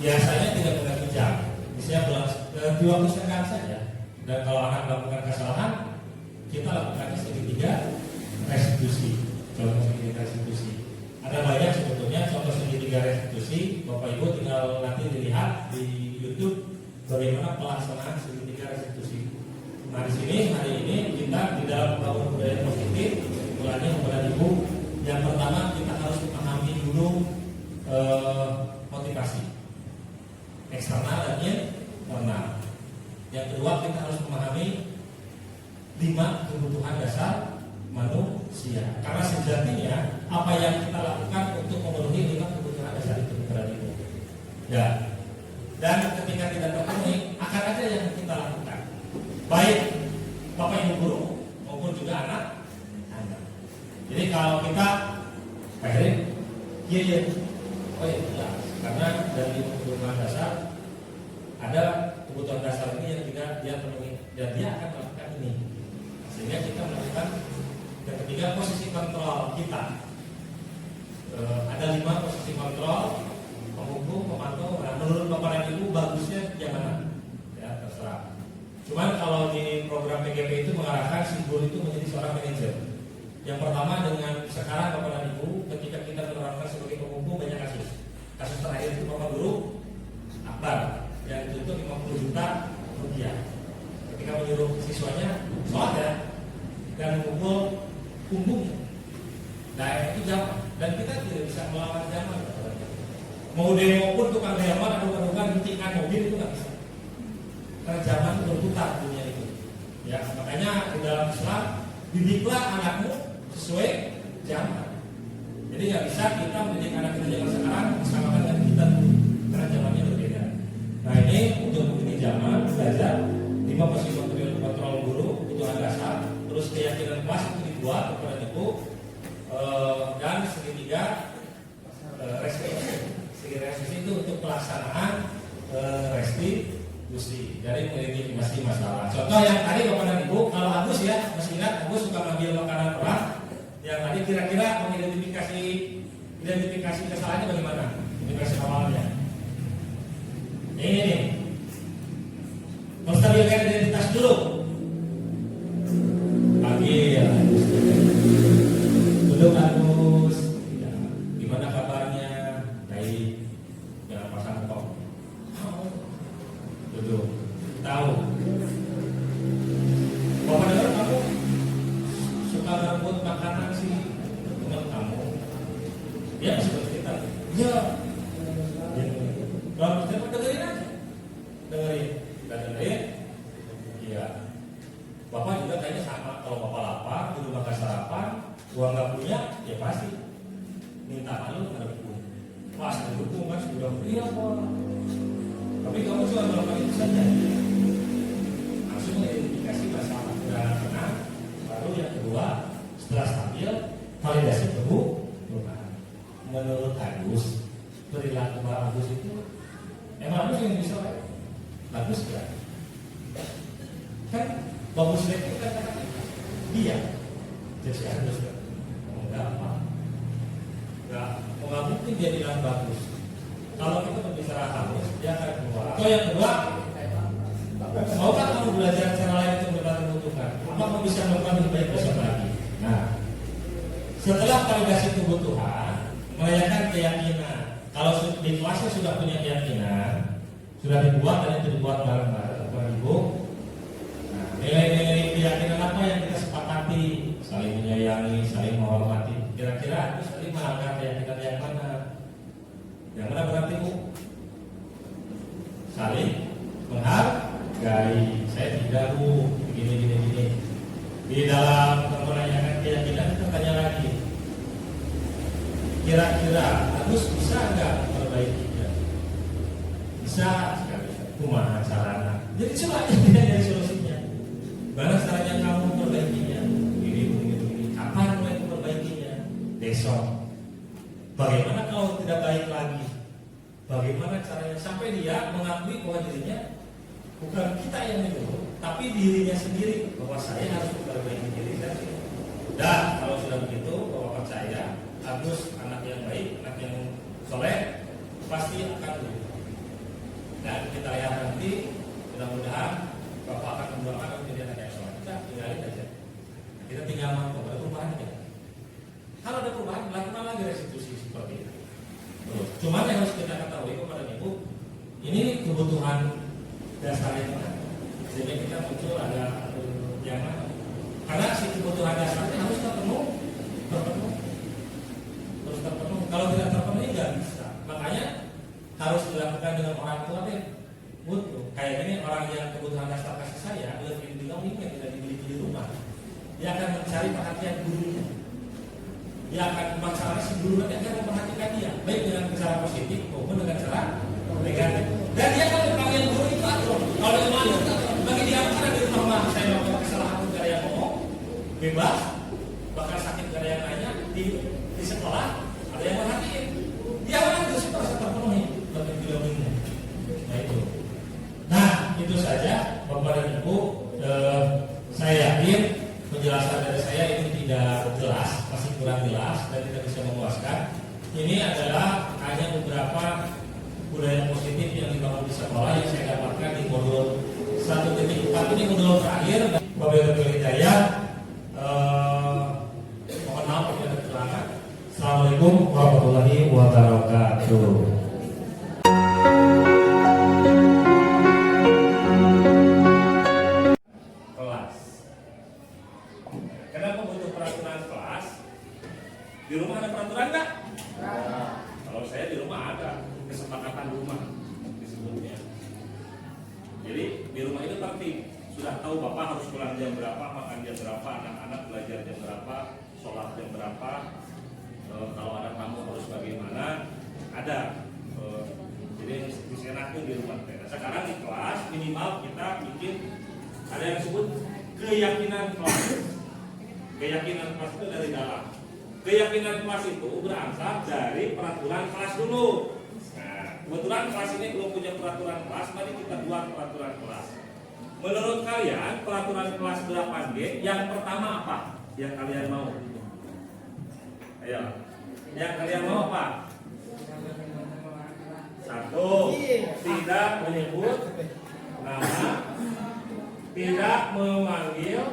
Biasanya tidak begitu jam, misalnya 2 persen saja. Dan kalau anak melakukan kesalahan, kita lakukan segitiga restitusi. Contoh segitiga restitusi. Ada banyak sebetulnya contoh segitiga restitusi. Bapak Ibu tinggal nanti dilihat di YouTube bagaimana pelaksanaan segitiga restitusi. Nah di sini hari ini kita di dalam membangun budaya positif, mulanya kepada Ibu. Yang pertama kita harus memahami dulu motivasi eksternal dan internal. Yang kedua kita harus memahami 5 kebutuhan dasar manusia. Karena sejatinya apa yang kita lakukan untuk memenuhi 5 kebutuhan dasar itu kepada Ibu. Ya. Dan ketika tidak terpenuhi, akan ada yang kita lakukan. Baik Bapak Ibu guru maupun juga anak. Jadi kalau kita Pak Heri, iya. Oh iya, jelas. Karena dari kebutuhan dasar ada kebutuhan dasar ini yang tidak dia penuhi dan dia akan melakukan ini. Sehingga kita melakukan yang ketiga posisi kontrol kita. Ada 5 posisi kontrol, pemukul, pemantau. Nah, menurut Bapak dan Ibu bagusnya yang mana? Ya terserah. Cuman kalau di program PGP itu mengarahkan si guru itu menjadi seorang manajer. Yang pertama dengan sekarang Bapak dan Ibu ketika kita menerapkan sebagai pemukul banyak kasus. Kasus terakhir itu Bapak Guru Akbar yang dituntut 50 juta rupiah ketika menyuruh siswanya sholat ya dan memukul punggungnya. Nah itu zaman dan kita tidak bisa melawan zaman. Mau demo pun tukang demo atau bukan hentikan mobil itu nggak bisa. Karena zaman itu berputar dunia itu. Ya makanya di dalam Islam didiklah anakmu sesuai zaman. Jadi nggak bisa kita mendidik anak kita zaman sekarang bersama dengan kita dulu karena zamannya berbeda. Nah ini untuk mendidik zaman belajar 5 posisi kontrol guru kebutuhan dasar, terus keyakinan kelas itu dibuat kepada Ibu dan segitiga restitusi. Segitiga restitusi itu untuk pelaksanaan restitusi dari mengidentifikasi masalah. Contoh yang tadi Bapak dan Ibu, kalau Agus ya masih ingat Agus suka mengambil makanan orang. Yang tadi kira-kira identifikasi kesalahannya bagaimana? Identifikasi awalnya. Ini nih. Menstabilkan identitas dulu. Panggil. Duduk Agus. Ya. Gimana kabarnya? Baik. Jangan pasang kok. Duduk. Tahu. Bapak dengar kamu suka merebut makanan sih teman kamu. Dia masih bercerita. Ya. Kalau kita dengerin aja. Dengerin. Iya. Bapak juga kayaknya sama. Kalau Bapak lapar, di rumah nggak sarapan, uang nggak punya, ya pasti minta malu merebut. Pas mendukung kan sudah iya Pak. Tapi kamu cuma melakukan itu saja. Langsung mengidentifikasi masalah dan tenang. Baru yang kedua, setelah stabil, validasi kebutuhan. Menurut Agus, perilaku Pak Agus itu emang Agus yang bisa bagus kan? Kan bagus itu kan dia jadi Agus kan? Enggak apa? Enggak, nggak mungkin dia bilang bagus. Kalau kita berbicara halus, dia akan keluar. Atau yang kedua, maukah kamu belajar cara lain untuk mendapatkan kebutuhan? Apa kamu bisa melakukan lebih baik besok lagi? Nah, setelah validasi kebutuhan, merayakan keyakinan. Kalau di kelasnya sudah punya keyakinan, sudah dibuat dan itu dibuat bareng-bareng Bapak Ibu. Nah, nilai-nilai keyakinan menghormati, saling menyayangi, saling menghormati. Kira-kira itu saling melanggar keyakinan yang mana? Yang mana berarti Bu? Saling menghargai. Saya tidak Bu, begini. Di dalam menanyakan keyakinan kita tanya lagi. Kira-kira Agus bisa nggak memperbaikinya? Bisa sekali. Kumaha caranya? Jadi coba tidak dari solusinya. Bagaimana caranya kamu memperbaikinya? Ini. Kapan mulai memperbaikinya? Besok. Bagaimana kalau tidak baik lagi? Bagaimana caranya sampai dia mengakui bahwa dirinya bukan kita yang menyuruh, tapi dirinya sendiri bahwa saya harus memperbaiki diri saya. Dan kalau sudah begitu, bahwa percaya Agus anak yang baik, anak yang soleh, pasti akan berubah. Dan kita lihat nanti, mudah-mudahan Bapak akan mendoakan menjadi anak yang soleh. Kita tinggalin aja. Kita tinggal mampu, ada perubahan ya. Kalau ada perubahan, lakukan lagi restitusi seperti itu. Cuma yang harus kita ketahui kepada Ibu, ini kebutuhan dasarnya mana? Sehingga kita muncul ada yang mana? Karena si kebutuhan dasarnya harus terpenuhi. Kalau tidak terpenuhi nggak bisa. Makanya harus dilakukan dengan orang tua deh. Butuh. Kayak ini orang yang kebutuhan dasar kasih saya, lebih bilang ini yang tidak dimiliki di rumah. Dia akan mencari perhatian gurunya. Dia akan masalahnya si guru nanti akan memperhatikan dia, baik dengan cara positif maupun dengan cara negatif. Dan dia akan memanggil guru itu atur. Kalau yang malu, bagi dia karena di rumah saya melakukan kesalahan negara yang ngomong, bebas, bakal sakit negara yang lainnya di sekolah ada yang merhatiin. Dia orang itu merasa terpenuhi bagi bidangnya. Nah itu. Nah itu saja Bapak dan Ibu. Saya yakin penjelasan dari saya ini tidak jelas, masih kurang jelas dan tidak bisa memuaskan. Ini adalah hanya beberapa budaya positif yang dibangun di sekolah yang saya dapatkan di modul 1.4 ini modul terakhir. Wabillahi hidayah. Mohon maaf apabila kekurangan. Assalamualaikum warahmatullahi wabarakatuh. Di rumah ada peraturan nggak? Kalau saya di rumah ada kesepakatan rumah disebutnya. Jadi di rumah itu tertib. Sudah tahu bapak harus pulang jam berapa, makan jam berapa, anak-anak belajar jam berapa, sholat jam berapa. Kalau ada tamu harus bagaimana? Ada. Jadi disenakkan di rumah. Nah, sekarang di kelas minimal kita bikin ada yang disebut keyakinan kelas. Keyakinan kelas itu dari dalam. Keyakinan kelas itu berasal dari peraturan kelas dulu. Nah, kebetulan kelas ini belum punya peraturan kelas, mari kita buat peraturan kelas. Menurut kalian, peraturan kelas 8G yang pertama apa? Yang kalian mau? Ayo. Yang kalian mau apa? 1. Tidak menyebut nama. Tidak memanggil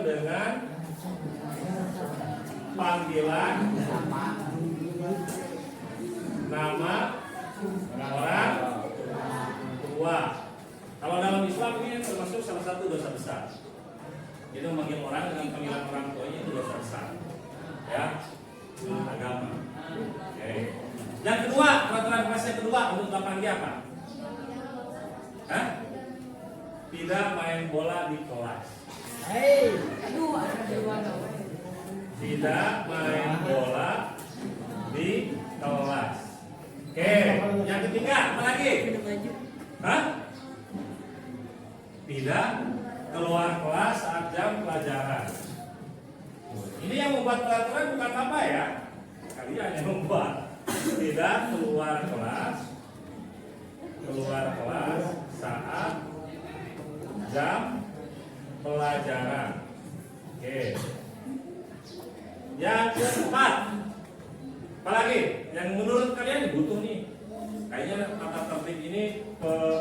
dengan panggilan nama orang tua. Kalau dalam Islam ini termasuk salah satu dosa besar. Itu memanggil orang dengan panggilan orang tuanya itu dosa besar. Ya, agama. Oke. Yang kedua, peraturan kelas yang kedua untuk 8G apa? Hah? Tidak main bola di kelas. Tidak main bola di kelas. Oke, yang ketiga apa lagi? Hah? Tidak keluar kelas saat jam pelajaran. Ini yang membuat peraturan bukan apa ya? Kalian yang membuat. Tidak keluar kelas saat jam pelajaran. Oke. Yang keempat, apalagi yang menurut kalian butuh nih? Kayaknya tata tertib ini,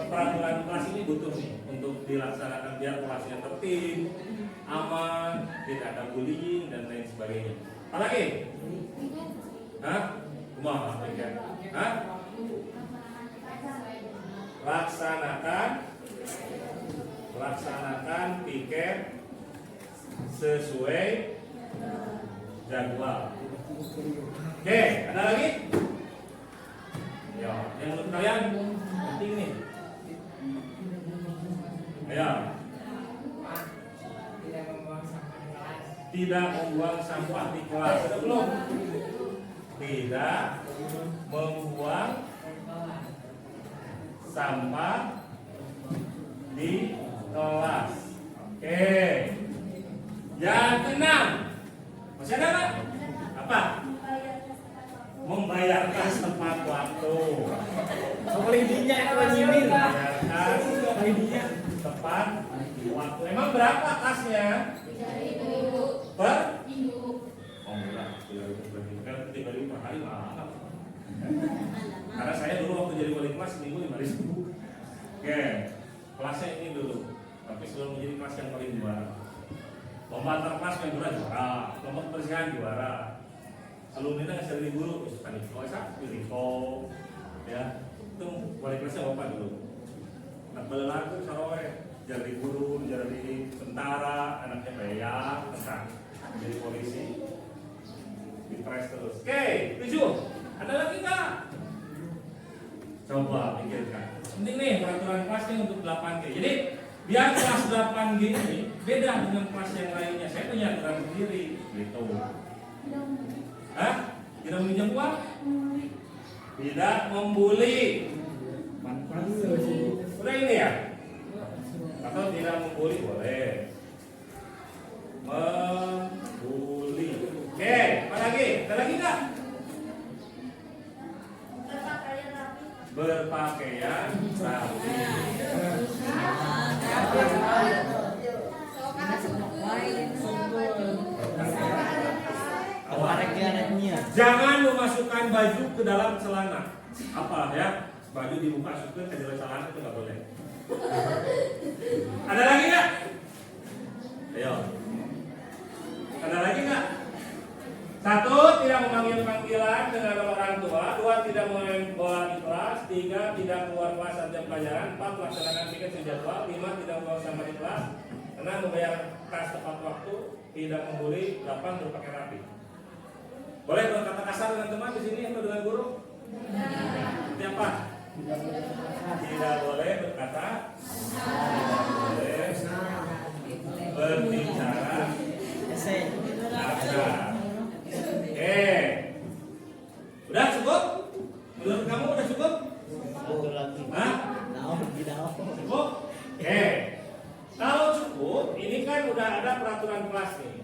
peraturan kelas ini butuh nih untuk dilaksanakan biar kelasnya tertib, aman, tidak ada bullying dan lain sebagainya. Apalagi? Hah? Hah? Laksanakan tiket sesuai jadwal. Oke, ada lagi? Ya, yang menurut kalian penting nih. Ayo. Tidak membuang sampah di kelas. Sudah belum? Tidak membuang sampah di kelas. Oke. Yang keenam. Masih ada nggak? Apa? Membayarkan tepat waktu. Kelidinya itu nyimir. Membayarkan tepat waktu. Emang berapa kasnya? 3.000 per minggu. Oh murah, 3.000 per minggu. Kan 3.000 per hari mahal. Karena saya dulu waktu jadi wali kelas seminggu 5.000. Oke, kelasnya ini dulu. Tapi sebelum menjadi kelas yang paling juara. Lomba antar kelas yang juara, lomba kebersihan juara. Alumni ngasih dari guru, misalkan Riko, ya, itu wali kelasnya bapak dulu. Nak belalar tuh sarowe, jadi guru, jadi tentara, anaknya bayar, tentang jadi polisi, dipres terus. Oke, 7. Ada lagi nggak? Coba pikirkan. Penting nih peraturan kelasnya untuk 8G. Jadi biar kelas 8G ini beda dengan kelas yang lainnya. Saya punya aturan sendiri, gitu. Hah? Tidak meminjam uang? Tidak membuli. Udah ini ya? Atau tidak membuli boleh. Membuli. Oke, apa lagi? Ada lagi nggak? Berpakaian rapi. Jangan memasukkan baju ke dalam celana. Apa ya? Baju dibuka masukkan ke dalam celana itu nggak boleh. Ada lagi nggak? Ayo. Ada lagi nggak? 1. Tidak memanggil panggilan dengan nama orang tua. 2. Tidak main bola di kelas. 3. Tidak keluar kelas saat jam pelajaran. 4. Melaksanakan tiket sejadwal. 5. Tidak membawa sampah di kelas. 6. Membayar kas tepat waktu. Tidak membuli. 8. Berpakaian rapi. Boleh berkata kasar dengan teman di sini atau dengan guru? Seperti apa? Tidak boleh berkata. Tidak boleh berbicara. Kasar. Oke. Udah cukup? Menurut kamu udah cukup? Hah? Cukup? Oke. Kalau cukup, ini kan udah ada peraturan kelas nih.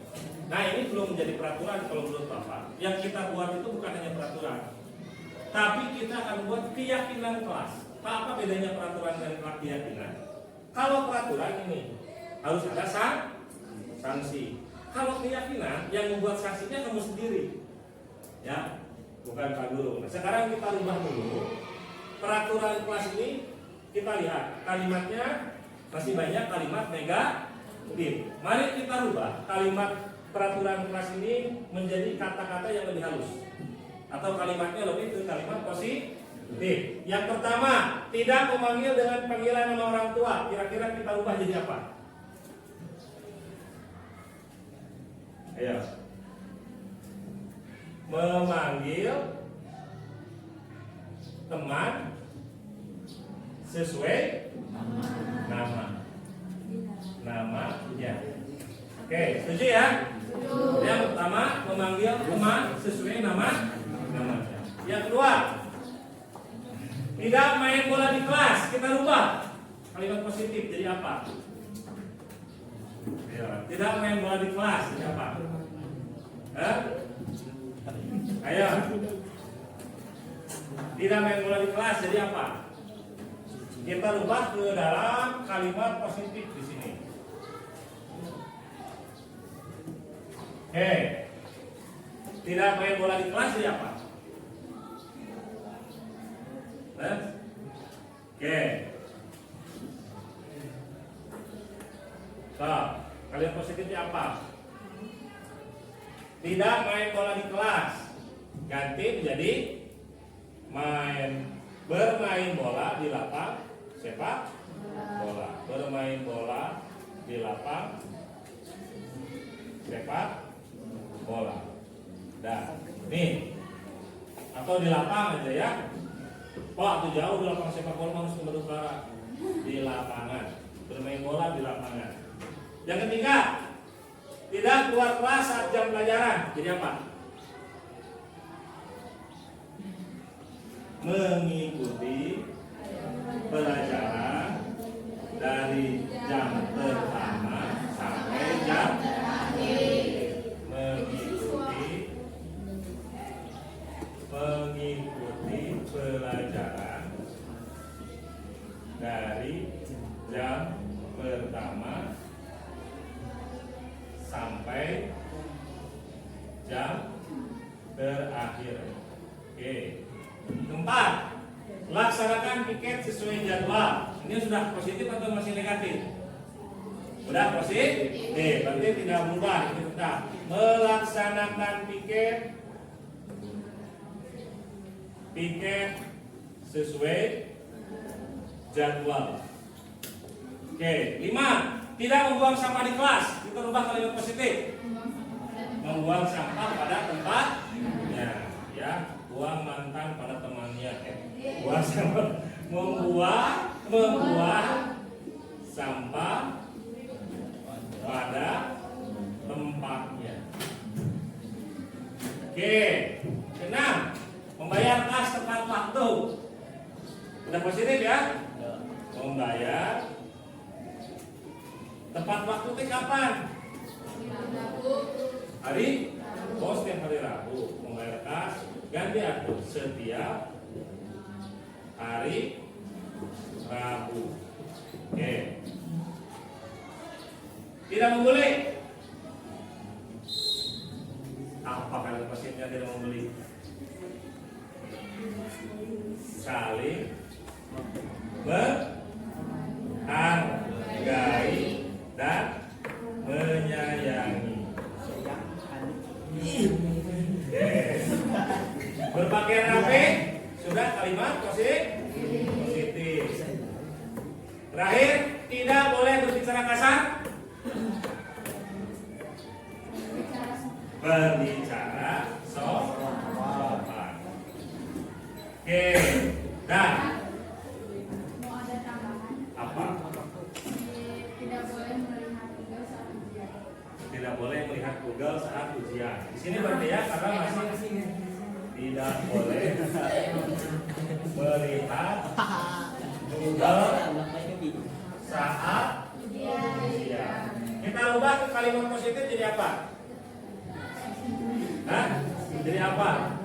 Nah ini belum menjadi peraturan kalau menurut Bapak. Yang kita buat itu bukan hanya peraturan, tapi kita akan buat keyakinan kelas. Apa bedanya peraturan dan keyakinan? Kalau peraturan ini harus ada sanksi. Kalau keyakinan yang membuat sanksinya kamu sendiri, ya, bukan Pak Guru. Nah, sekarang kita rubah dulu peraturan kelas ini. Kita lihat kalimatnya masih banyak kalimat negatif. Mari kita rubah kalimat peraturan kelas ini menjadi kata-kata yang lebih halus, atau kalimatnya lebih ke kalimat positif. Yang pertama, tidak memanggil dengan panggilan nama orang tua. Kira-kira kita rubah jadi apa? Ayo. Memanggil teman sesuai namanya. Oke, setuju ya? Yang pertama, memanggil teman sesuai namanya. Yang kedua, tidak main bola di kelas. Kita rubah kalimat positif jadi apa? Ya, tidak main bola di kelas jadi apa? Ayo. Tidak main bola di kelas jadi apa? Kita rubah ke dalam kalimat positif di sini. Oke. Tidak main bola di kelas jadi apa? Oke. So, kalimat positifnya apa? Tidak main bola di kelas. Ganti menjadi bermain bola di lapang sepak bola. Bermain bola di lapang sepak bola. Dah, nih atau di lapang aja ya. Pak, itu jauh di lapang sepak bola harus menurut Clara. Di lapangan, bermain bola di lapangan. Yang ketiga, tidak keluar kelas saat jam pelajaran. Jadi apa? Mengikuti pelajaran dari jam pertama sampai jam mengikuti pelajaran dari jam pertama sampai jam terakhir. Oke. Keempat, laksanakan piket sesuai jadwal. Ini sudah positif atau masih negatif? Sudah positif? Oke, berarti tidak berubah. Itu tetap melaksanakan piket sesuai jadwal. Oke, 5, tidak membuang sampah di kelas. Itu rubah kalimat positif. Membuang sampah pada tempatnya, ya. Buang mantan pada temannya. Buang sampah. Membuang sampah pada tempatnya. Oke, 6, membayar kas tepat waktu. Sudah positif ya? Membayar tepat waktu itu kapan? Hari? Oh, setiap hari Rabu. Membayar kas ganti aku setiap hari Rabu. Oke. Tidak membeli. Apa kalian positifnya tidak membeli? Saling menghargai dan menyayangi. Berpakaian rapi sudah kalimat positif. Terakhir, tidak boleh berbicara kasar. Berbicara sopan. Oke, dan mau ada tambahan. apa? Tidak boleh melihat Google saat ujian. Tidak boleh melihat Google saat ujian. Di sini berarti ya, karena masih tidak boleh melihat Google saat ujian. Kita ubah ke kalimat positif jadi apa? Hah? Jadi apa?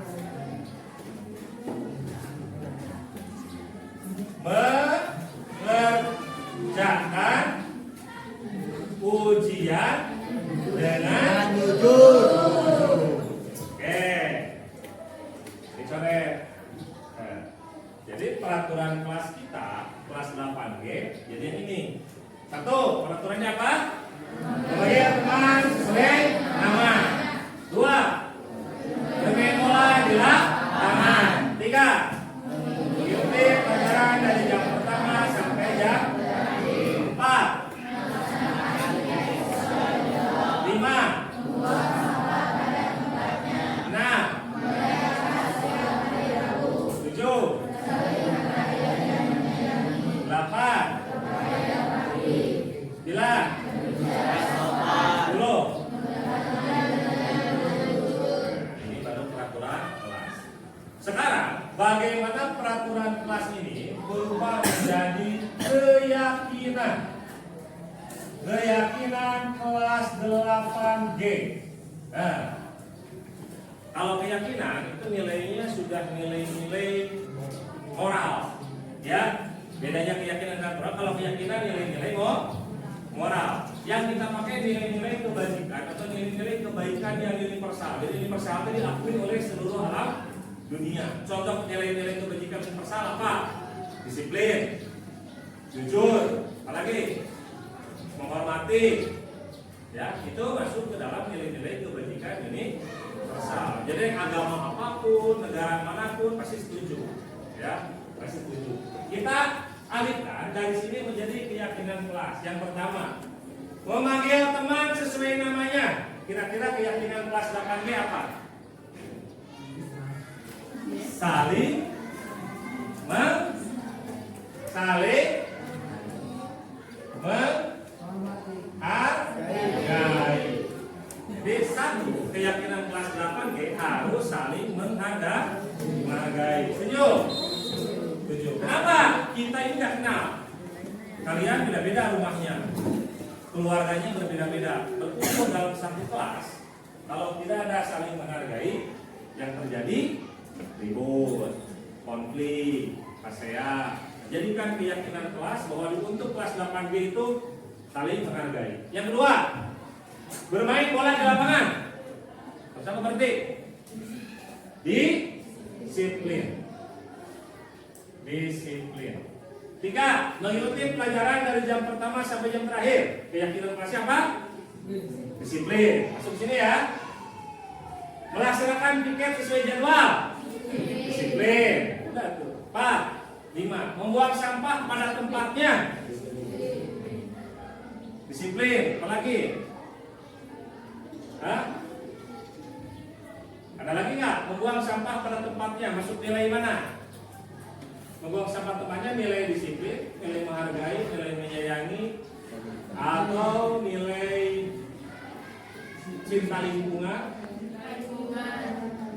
Mengerjakan ujian dengan jujur. Oke. Dicoret. Nah, jadi peraturan kelas kita, kelas 8G, jadi ini. 1, peraturannya apa? Membayar teman sesuai nama. 2, bermain bola di lapangan. 3, mengikuti pelajaran dari jam pertama sampai jam 4. 5, 6, 7, 8, 9, 10. Ini baru peraturan kelas. Sekarang bagaimana peraturan kelas ini berubah menjadi keyakinan? Keyakinan kelas 8G. Nah, kalau keyakinan itu nilainya sudah nilai-nilai moral, ya. Bedanya keyakinan dan moral. Kalau keyakinan nilai-nilai moral. Yang kita pakai nilai-nilai kebajikan atau nilai-nilai kebaikan yang universal. Jadi universal itu diakui oleh seluruh alam dunia. Contoh nilai-nilai kebajikan universal apa? Disiplin, jujur, apalagi menghormati. Ya, itu masuk ke dalam nilai-nilai kebajikan universal. Jadi agama apapun, negara manapun pasti setuju. Ya, pasti setuju. Kita alihkan dari sini menjadi keyakinan kelas. Yang pertama, Memanggil teman sesuai namanya. Kira-kira keyakinan kelas 8B apa? Saling menghargai. Jadi satu, keyakinan kelas 8G harus saling menghargai. Setuju? Setuju. Kenapa? Kita ini tidak kenal. Kalian beda-beda rumahnya, keluarganya berbeda-beda, berkumpul dalam satu kelas. Kalau tidak ada saling menghargai, yang terjadi ribut, konflik, ASEA. Jadikan keyakinan kelas bahwa untuk kelas 8B itu saling menghargai. Yang kedua, bermain bola di lapangan bersama berhenti. Disiplin. Tiga, mengikuti pelajaran dari jam pertama sampai jam terakhir. Keyakinan kelasnya apa? Disiplin. Masuk sini ya. Melaksanakan piket sesuai jadwal. Disiplin. Udah tuh. 4. 5. Membuang sampah pada tempatnya. Disiplin. Apalagi? Hah? Ada lagi nggak? Membuang sampah pada tempatnya. Masuk nilai mana? Membuang sampah tempatnya nilai disiplin, nilai menghargai, nilai menyayangi, atau nilai cinta lingkungan.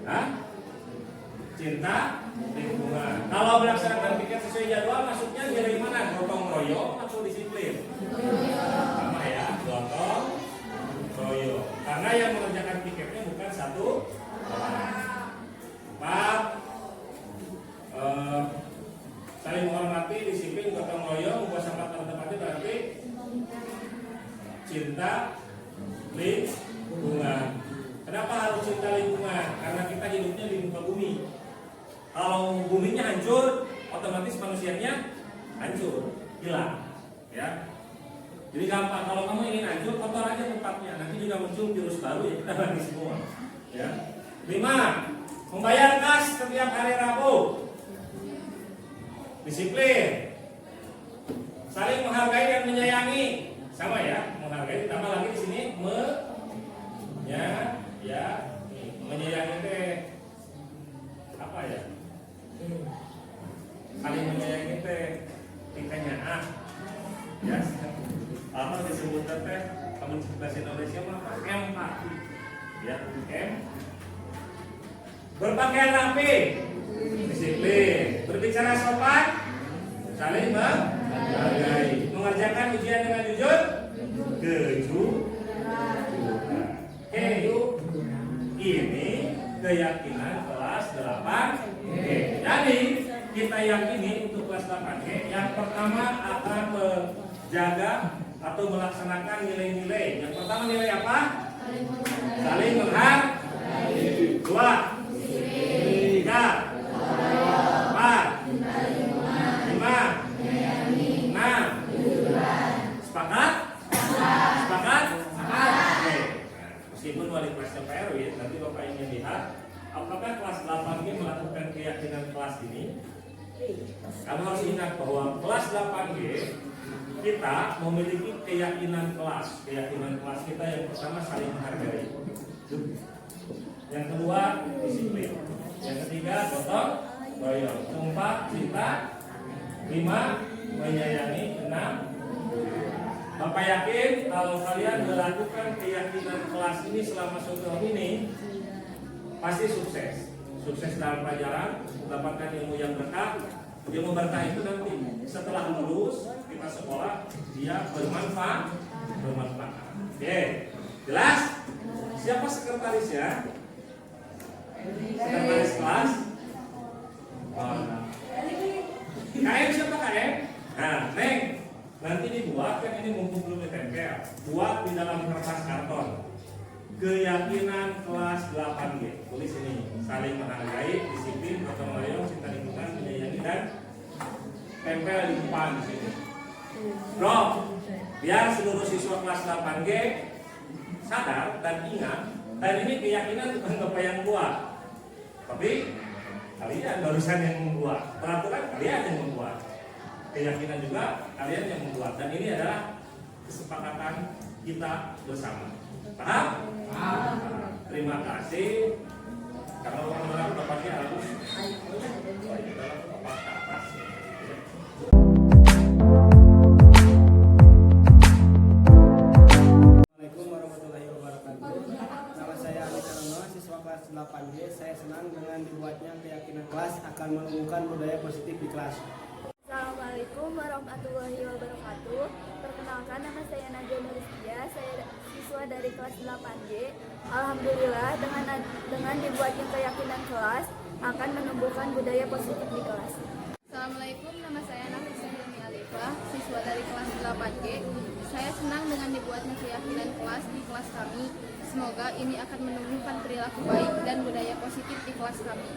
Hah? Cinta lingkungan. Kalau melaksanakan piket sesuai jadwal, masuknya nilai mana? Gotong royong atau disiplin? Sama ya, gotong royong. Karena yang mengerjakan piketnya bukan satu orang. 4. Saling menghormati, disiplin, gotong royong, membuang sampah pada tempatnya berarti cinta lingkungan. Kenapa harus cinta lingkungan? Karena kita hidupnya di muka bumi. Kalau buminya hancur, otomatis manusianya hancur, hilang. Ya. Jadi gampang. Kalau kamu ingin hancur, kotor aja tempatnya. Nanti juga muncul virus baru ya kita bagi semua. Ya. 5. Membayar kas setiap hari Rabu. Disiplin. Saling menghargai dan menyayangi. Sama ya, menghargai ditambah lagi di sini menyayangi teh apa ya? Saling menyayangi teh tingkahnya ya. Apa disebut teh kamu bahasa Indonesia mah empati. Ya, berpakaian rapi. Disiplin. Berbicara sopan. Saling menghargai. Mengerjakan ujian dengan jujur. Ini keyakinan kelas 8G. Jadi kita yakini untuk kelas 8G yang pertama akan menjaga atau melaksanakan nilai-nilai. Yang pertama nilai apa? Saling menghargai. 2. 3. 4. 5. 6. Sepakat? Sepakat? Oke. Meskipun wali kelasnya PR ya, nanti Bapak ingin lihat apakah kelas 8G melakukan keyakinan kelas ini. Kamu harus ingat bahwa kelas 8G kita memiliki keyakinan kelas. Keyakinan kelas kita yang pertama saling menghargai. Yang kedua disiplin. Yang ketiga gotong royong. 4 cinta. 5 menyayangi. 6 Bapak yakin kalau kalian melakukan keyakinan kelas ini selama 1 tahun ini pasti sukses. Sukses dalam pelajaran, mendapatkan ilmu yang berkah. Ilmu berkah itu nanti setelah lulus kita sekolah dia bermanfaat. Oke, jelas? Siapa sekretarisnya? Sekretaris kelas? KM siapa KM? Nah, Neng, nanti dibuat kan ini mumpung belum ditempel. Buat di dalam kertas karton. Keyakinan kelas 8G. Tulis ini, saling menghargai, disiplin, gotong royong, cinta lingkungan, menyayangi dan tempel di depan di sini. Bro, biar seluruh siswa kelas 8G sadar dan ingat, dan ini keyakinan bukan Bapak yang buat, tapi kalian barusan yang membuat. Peraturan kalian yang membuat. Keyakinan juga kalian yang membuat. Dan ini adalah kesepakatan kita bersama. Paham? Terima kasih. Karena orang-orang bapaknya harus bapak ke atas. Assalamualaikum warahmatullahi wabarakatuh. Nama saya Ali Tarono, siswa kelas 8G. Saya senang dengan dibuatnya keyakinan kelas akan menumbuhkan budaya positif di kelas. Assalamualaikum warahmatullahi wabarakatuh. Perkenalkan, nama saya Najwa Nuristia. Saya siswa dari kelas 8G. Alhamdulillah dengan dibuatnya keyakinan kelas akan menumbuhkan budaya positif di kelas. Assalamualaikum, nama saya Nafisa Hilmi Alifah, siswa dari kelas 8G. Saya senang dengan dibuatnya keyakinan kelas di kelas kami. Semoga ini akan menumbuhkan perilaku baik dan budaya positif di kelas kami.